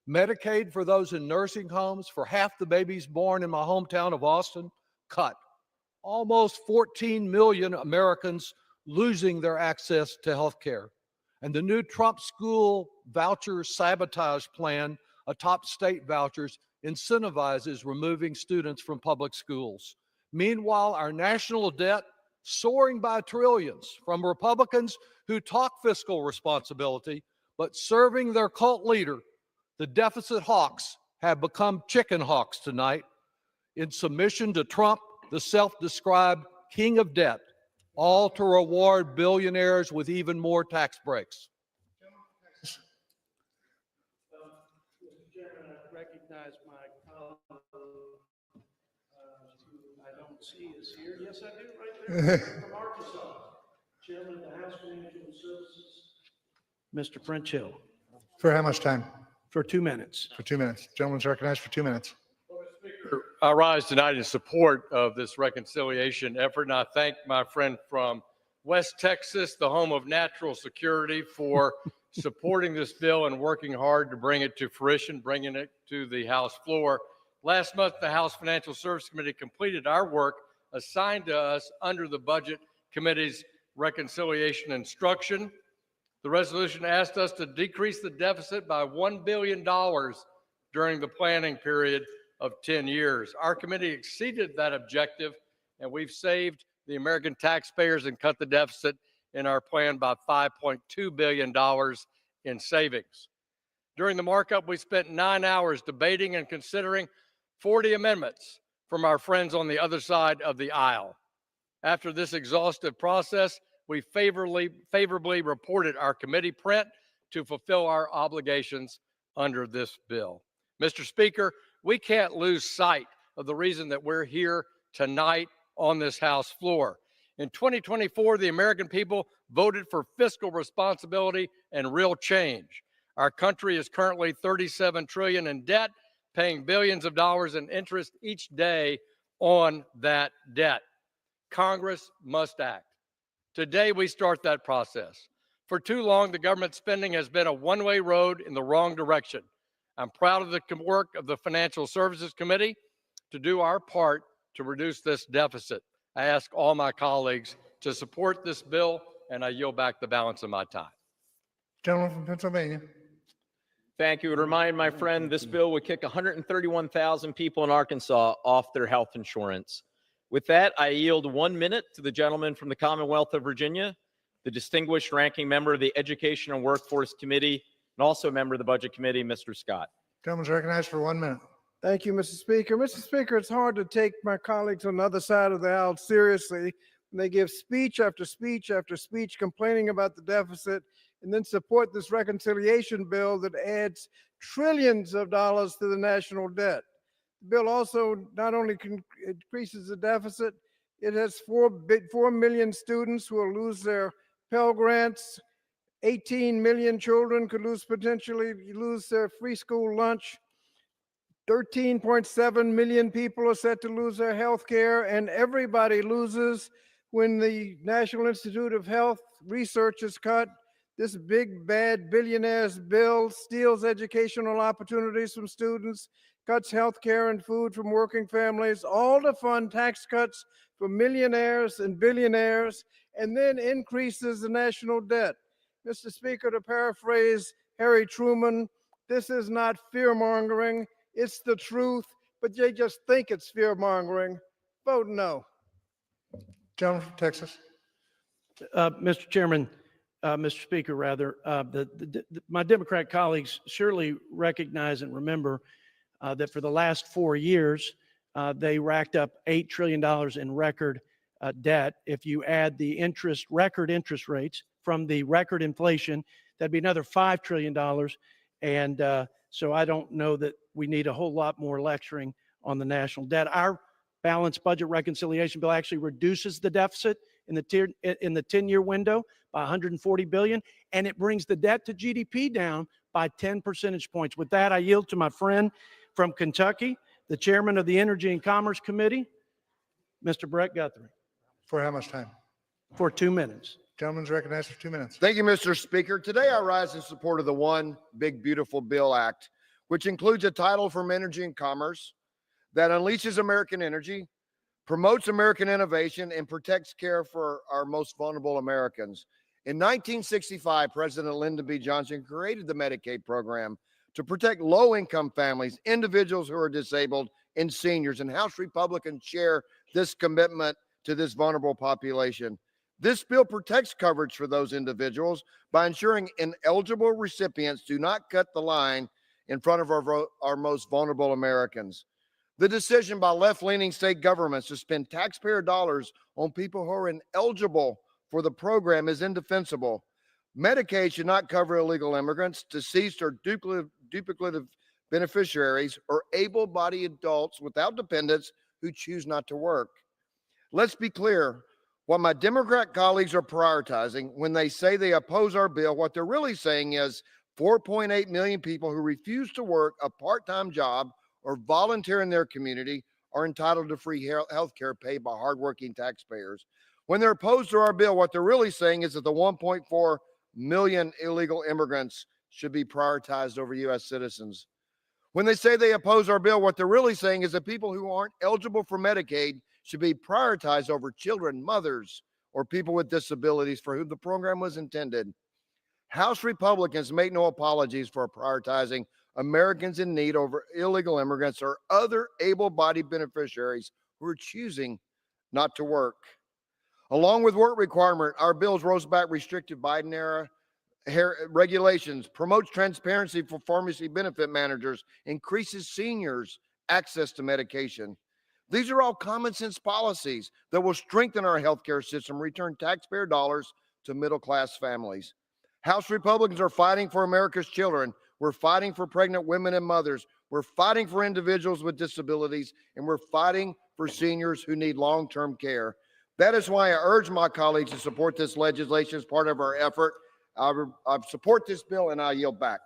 S6: Medicaid for those in nursing homes, for half the babies born in my hometown of Austin, cut. Almost 14 million Americans losing their access to health care. And the new Trump school voucher sabotage plan atop state vouchers incentivizes removing students from public schools. Meanwhile, our national debt soaring by trillions from Republicans who talk fiscal responsibility, but serving their cult leader, the deficit hawks have become chicken hawks tonight in submission to Trump, the self-described king of debt, all to reward billionaires with even more tax breaks.
S16: Mr. Chairman, I recognize my colleague, who I don't see is here. Yes, I do, right there, from Arkansas. Chairman of the House Financial Services, Mr. French Hill.
S3: For how much time?
S16: For 2 minutes.
S3: For 2 minutes. Gentleman's recognized for 2 minutes.
S13: I rise tonight in support of this reconciliation effort, and I thank my friend from West Texas, the home of natural security, for supporting this bill and working hard to bring it to fruition, bringing it to the House floor. Last month, the House Financial Services Committee completed our work assigned to us under the Budget Committee's reconciliation instruction. The resolution asked us to decrease the deficit by $1 billion during the planning period of 10 years. Our committee exceeded that objective, and we've saved the American taxpayers and cut the deficit in our plan by $5.2 billion in savings. During the markup, we spent 9 hours debating and considering 40 amendments from our friends on the other side of the aisle. After this exhaustive process, we favorably reported our committee print to fulfill our obligations under this bill. Mr. Speaker, we can't lose sight of the reason that we're here tonight on this House floor. In 2024, the American people voted for fiscal responsibility and real change. Our country is currently $37 trillion in debt, paying billions of dollars in interest each day on that debt. Congress must act. Today, we start that process. For too long, the government spending has been a one-way road in the wrong direction. I'm proud of the work of the Financial Services Committee to do our part to reduce this deficit. I ask all my colleagues to support this bill, and I yield back the balance of my time.
S3: Gentleman from Pennsylvania.
S5: Thank you. To remind my friend, this bill would kick 131,000 people in Arkansas off their health insurance. With that, I yield 1 minute to the gentleman from the Commonwealth of Virginia, the distinguished ranking member of the Education and Workforce Committee, and also a member of the Budget Committee, Mr. Scott.
S3: Gentleman's recognized for 1 minute.
S19: Thank you, Mr. Speaker. Mr. Speaker, it's hard to take my colleagues on the other side of the aisle seriously when they give speech after speech after speech complaining about the deficit and then support this reconciliation bill that adds trillions of dollars to the national debt. The bill also not only increases the deficit, it has 4 million students who will lose their Pell Grants. 18 million children could potentially lose their free school lunch. 13.7 million people are set to lose their health care, and everybody loses when the National Institute of Health research is cut. This big, bad billionaires bill steals educational opportunities from students, cuts health care and food from working families, all to fund tax cuts for millionaires and billionaires, and then increases the national debt. Mr. Speaker, to paraphrase Harry Truman, this is not fear-mongering, it's the truth, but they just think it's fear-mongering. Vote no.
S3: Gentleman from Texas.
S16: Mr. Chairman, Mr. Speaker, rather, my Democrat colleagues surely recognize and remember that for the last 4 years, they racked up $8 trillion in record debt. If you add the record interest rates from the record inflation, that'd be another $5 trillion. And so I don't know that we need a whole lot more lecturing on the national debt. Our balanced budget reconciliation bill actually reduces the deficit in the 10-year window by $140 billion, and it brings the debt to GDP down by 10 percentage points. With that, I yield to my friend from Kentucky, the chairman of the Energy and Commerce Committee, Mr. Brett Guthrie.
S3: For how much time?
S16: For 2 minutes.
S3: Gentleman's recognized for 2 minutes.
S7: Thank you, Mr. Speaker. Today I rise in support of the One Big Beautiful Bill Act, which includes a title from Energy and Commerce that unleashes American energy, promotes American innovation, and protects care for our most vulnerable Americans. In 1965, President Lyndon B. Johnson created the Medicaid program to protect low-income families, individuals who are disabled, and seniors, and House Republicans share this commitment to this vulnerable population. This bill protects coverage for those individuals by ensuring ineligible recipients do not cut the line in front of our most vulnerable Americans. The decision by left-leaning state governments to spend taxpayer dollars on people who are ineligible for the program is indefensible. Medicaid should not cover illegal immigrants, deceased or duplicative beneficiaries, or able-bodied adults without dependents who choose not to work. Let's be clear. What my Democrat colleagues are prioritizing when they say they oppose our bill, what they're really saying is 4.8 million people who refuse to work a part-time job or volunteer in their community are entitled to free health care paid by hardworking taxpayers. When they're opposed to our bill, what they're really saying is that the 1.4 million illegal immigrants should be prioritized over U.S. citizens. When they say they oppose our bill, what they're really saying is that people who aren't eligible for Medicaid should be prioritized over children, mothers, or people with disabilities for whom the program was intended. House Republicans make no apologies for prioritizing Americans in need over illegal immigrants or other able-bodied beneficiaries who are choosing not to work. Along with work requirement, our bills rolls back restrictive Biden-era regulations, promotes transparency for pharmacy benefit managers, increases seniors' access to medication. These are all common sense policies that will strengthen our healthcare system, return taxpayer dollars to middle-class families. House Republicans are fighting for America's children. We're fighting for pregnant women and mothers. We're fighting for individuals with disabilities, and we're fighting for seniors who need long-term care. That is why I urge my colleagues to support this legislation as part of our effort. I support this bill, and I yield back.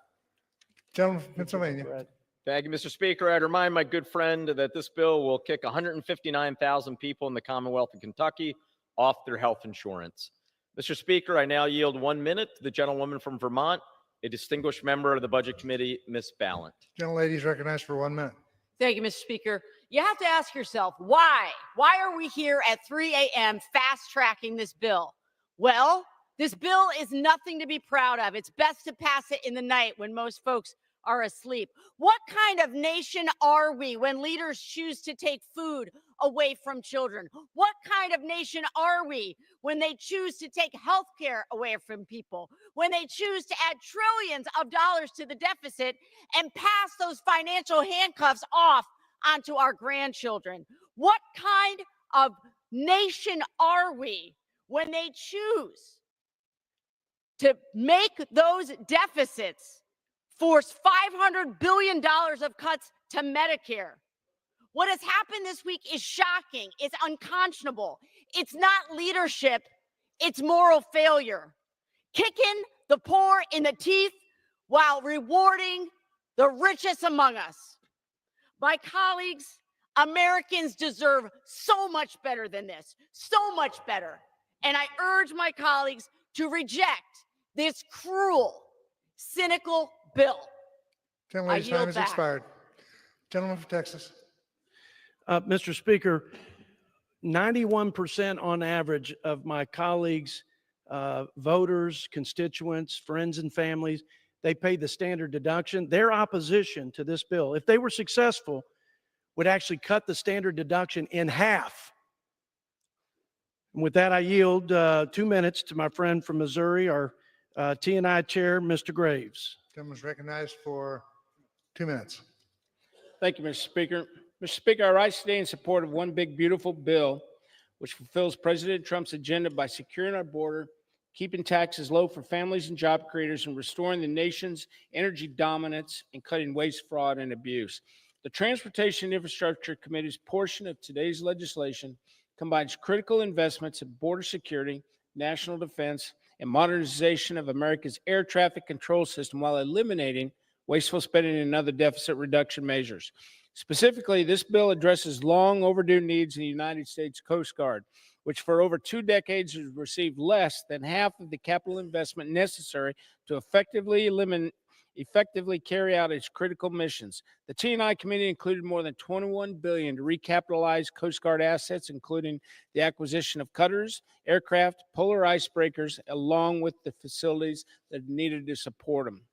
S3: Gentleman from Pennsylvania.
S5: Thank you, Mr. Speaker. I'd remind my good friend that this bill will kick 159,000 people in the Commonwealth of Kentucky off their health insurance. Mr. Speaker, I now yield 1 minute to the gentlewoman from Vermont, a distinguished member of the Budget Committee, Ms. Ballant.
S3: Gentlelady is recognized for 1 minute.
S22: Thank you, Mr. Speaker. You have to ask yourself, why? Why are we here at 3 a.m. fast-tracking this bill? Well, this bill is nothing to be proud of. It's best to pass it in the night when most folks are asleep? What kind of nation are we when leaders choose to take food away from children? What kind of nation are we when they choose to take health care away from people? When they choose to add trillions of dollars to the deficit and pass those financial handcuffs off onto our grandchildren? What kind of nation are we when they choose to make those deficits force $500 billion of cuts to Medicare? What has happened this week is shocking. It's unconscionable. It's not leadership. It's moral failure. Kicking the poor in the teeth while rewarding the richest among us. My colleagues, Americans deserve so much better than this, so much better. And I urge my colleagues to reject this cruel, cynical bill.
S3: Gentleman's
S22: I yield
S3: time has
S22: back.
S3: expired. Gentleman from Texas.
S16: Mr. Speaker, 91% on average of my colleagues, voters, constituents, friends and families, they pay the standard deduction. Their opposition to this bill, if they were successful, would actually cut the standard deduction in half. And with that, I yield 2 minutes to my friend from Missouri, our T&I chair, Mr. Graves.
S3: Gentleman's recognized for 2 minutes.
S8: Thank you, Mr. Speaker. Mr. Speaker, I rise today in support of one big, beautiful bill which fulfills President Trump's agenda by securing our border, keeping taxes low for families and job creators, and restoring the nation's energy dominance and cutting waste, fraud, and abuse. The Transportation and Infrastructure Committee's portion of today's legislation combines critical investments in border security, national defense, and modernization of America's air traffic control system while eliminating wasteful spending and other deficit reduction measures. Specifically, this bill addresses long overdue needs in the United States Coast Guard, which for over 2 decades has received less than half of the capital investment necessary to effectively carry out its critical missions. The T&I committee included more than $21 billion to recapitalize Coast Guard assets, including the acquisition of cutters, aircraft, polar icebreakers, along with the facilities that are needed to support them.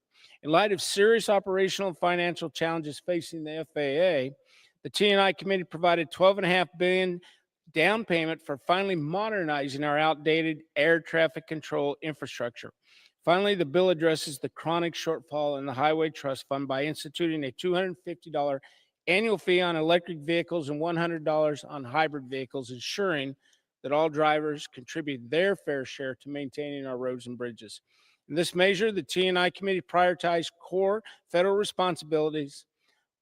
S8: In light of serious operational and financial challenges facing the FAA, the T&I committee provided $12.5 billion down payment for finally modernizing our outdated air traffic control infrastructure. Finally, the bill addresses the chronic shortfall in the Highway Trust Fund by instituting a $250 annual fee on electric vehicles and $100 on hybrid vehicles, ensuring that all drivers contribute their fair share to maintaining our roads and bridges. In this measure, the T&I committee prioritized core federal responsibilities,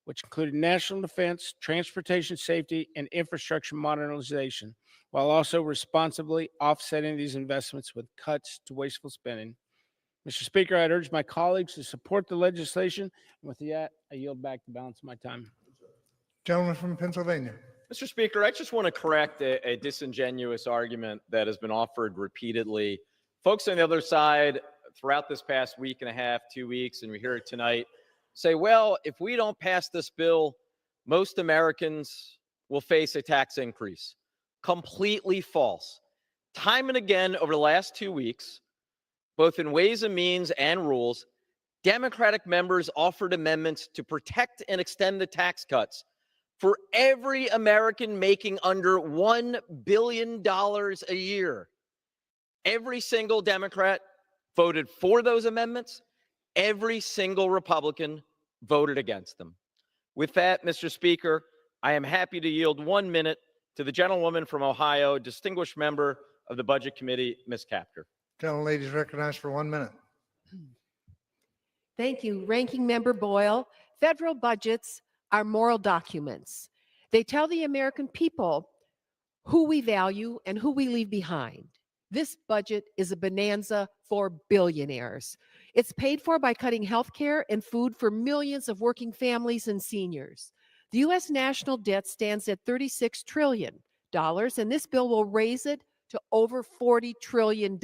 S8: which included national defense, transportation safety, and infrastructure modernization, while also responsibly offsetting these investments with cuts to wasteful spending. Mr. Speaker, I'd urge my colleagues to support the legislation. And with that, I yield back the balance of my time.
S3: Gentleman from Pennsylvania.
S5: Mr. Speaker, I just want to correct a disingenuous argument that has been offered repeatedly. Folks on the other side throughout this past week and a half, 2 weeks, and we hear it tonight, say, well, if we don't pass this bill, most Americans will face a tax increase. Completely false. Time and again over the last 2 weeks, both in Ways and Means and Rules, Democratic members offered amendments to protect and extend the tax cuts for every American making under $1 billion a year. Every single Democrat voted for those amendments. Every single Republican voted against them. With that, Mr. Speaker, I am happy to yield 1 minute to the gentlewoman from Ohio, distinguished member of the Budget Committee, Ms. Kaptur.
S3: Gentlelady is recognized for 1 minute.
S9: Thank you. Ranking Member Boyle, federal budgets are moral documents. They tell the American people who we value and who we leave behind. This budget is a bonanza for billionaires. It's paid for by cutting health care and food for millions of working families and seniors. The U.S. national debt stands at $36 trillion, and this bill will raise it to over $40 trillion.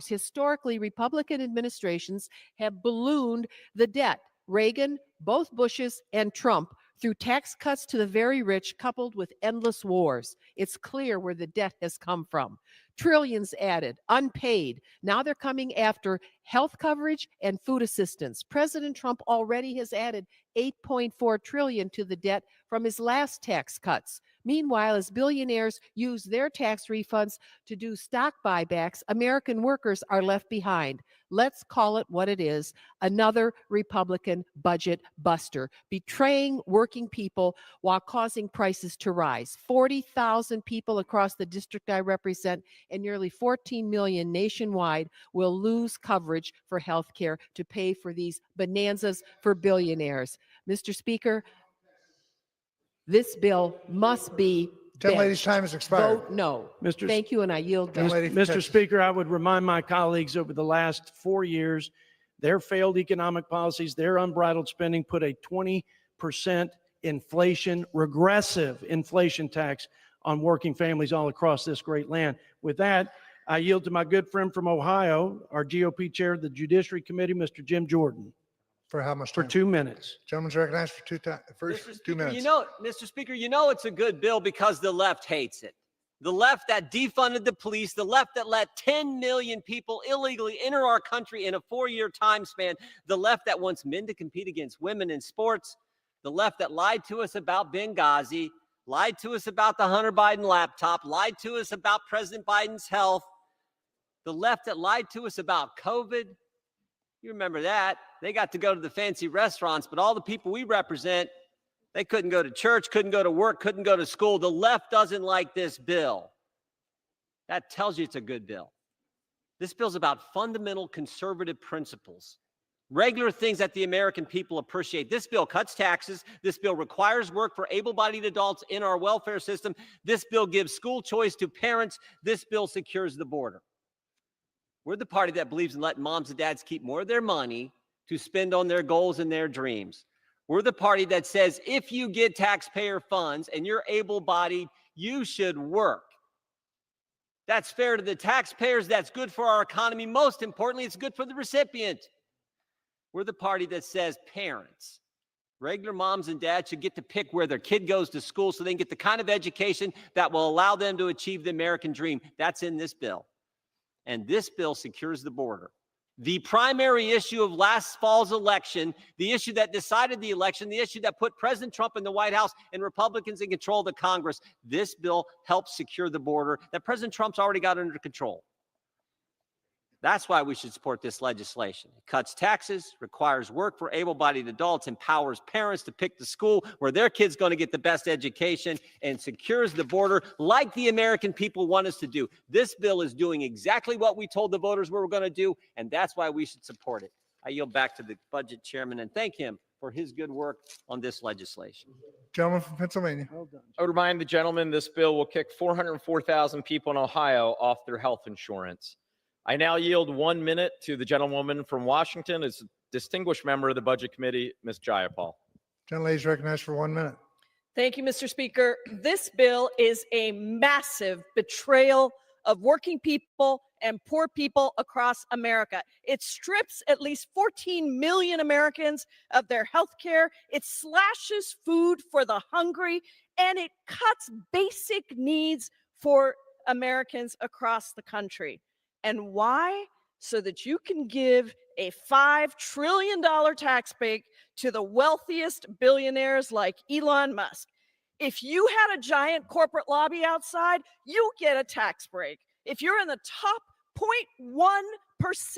S9: Historically, Republican administrations have ballooned the debt. Reagan, both Bushes, and Trump through tax cuts to the very rich coupled with endless wars. It's clear where the debt has come from. Trillions added, unpaid. Now they're coming after health coverage and food assistance. President Trump already has added $8.4 trillion to the debt from his last tax cuts. Meanwhile, as billionaires use their tax refunds to do stock buybacks, American workers are left behind. Let's call it what it is, another Republican budget buster, betraying working people while causing prices to rise. 40,000 people across the district I represent and nearly 14 million nationwide will lose coverage for health care to pay for these bonanzas for billionaires. Mr. Speaker, this bill must be
S3: Gentlelady's
S9: benched.
S3: time has expired.
S9: Vote no.
S8: Mr.
S9: Thank you, and I yield back.
S8: Mr. Speaker, I would remind my colleagues over the last 4 years, their failed economic policies, their unbridled spending put a 20% inflation, regressive inflation tax on working families all across this great land. With that, I yield to my good friend from Ohio, our GOP chair of the Judiciary Committee, Mr. Jim Jordan.
S3: For how much
S8: For
S3: time?
S8: 2 minutes.
S3: Gentleman's recognized for first 2 minutes.
S10: Mr. Speaker, it's a good bill because the left hates it. The left that defunded the police, the left that let 10 million people illegally enter our country in a 4-year time span, the left that wants men to compete against women in sports, the left that lied to us about Benghazi, lied to us about the Hunter Biden laptop, lied to us about President Biden's health, the left that lied to us about COVID. You remember that. They got to go to the fancy restaurants, but all the people we represent, they couldn't go to church, couldn't go to work, couldn't go to school. The left doesn't like this bill. That tells you it's a good bill. This bill's about fundamental conservative principles, regular things that the American people appreciate. This bill cuts taxes. This bill requires work for able-bodied adults in our welfare system. This bill gives school choice to parents. This bill secures the border. We're the party that believes in letting moms and dads keep more of their money to spend on their goals and their dreams. We're the party that says if you get taxpayer funds and you're able-bodied, you should work. That's fair to the taxpayers. That's good for our economy. Most importantly, it's good for the recipient. We're the party that says parents, regular moms and dads, should get to pick where their kid goes to school so they can get the kind of education that will allow them to achieve the American dream. That's in this bill. And this bill secures the border. The primary issue of last fall's election, the issue that decided the election, the issue that put President Trump in the White House and Republicans in control of the Congress, this bill helps secure the border that President Trump's already got under control. That's why we should support this legislation. It cuts taxes, requires work for able-bodied adults, empowers parents to pick the school where their kid's going to get the best education, and secures the border like the American people want us to do. This bill is doing exactly what we told the voters we were going to do, and that's why we should support it. I yield back to the budget chairman and thank him for his good work on this legislation.
S3: Gentleman from Pennsylvania.
S5: I would remind the gentleman this bill will kick 404,000 people in Ohio off their health insurance. I now yield 1 minute to the gentlewoman from Washington, as a distinguished member of the Budget Committee, Ms. Jayapal.
S3: Gentlelady is recognized for 1 minute.
S12: Thank you, Mr. Speaker. This bill is a massive betrayal of working people and poor people across America. It strips at least 14 million Americans of their health care. It slashes food for the hungry, and it cuts basic needs for Americans across the country. And why? So that you can give a $5 trillion tax break to the wealthiest billionaires like Elon Musk. If you had a giant corporate lobby outside, you get a tax break. If you're in the top 0.1%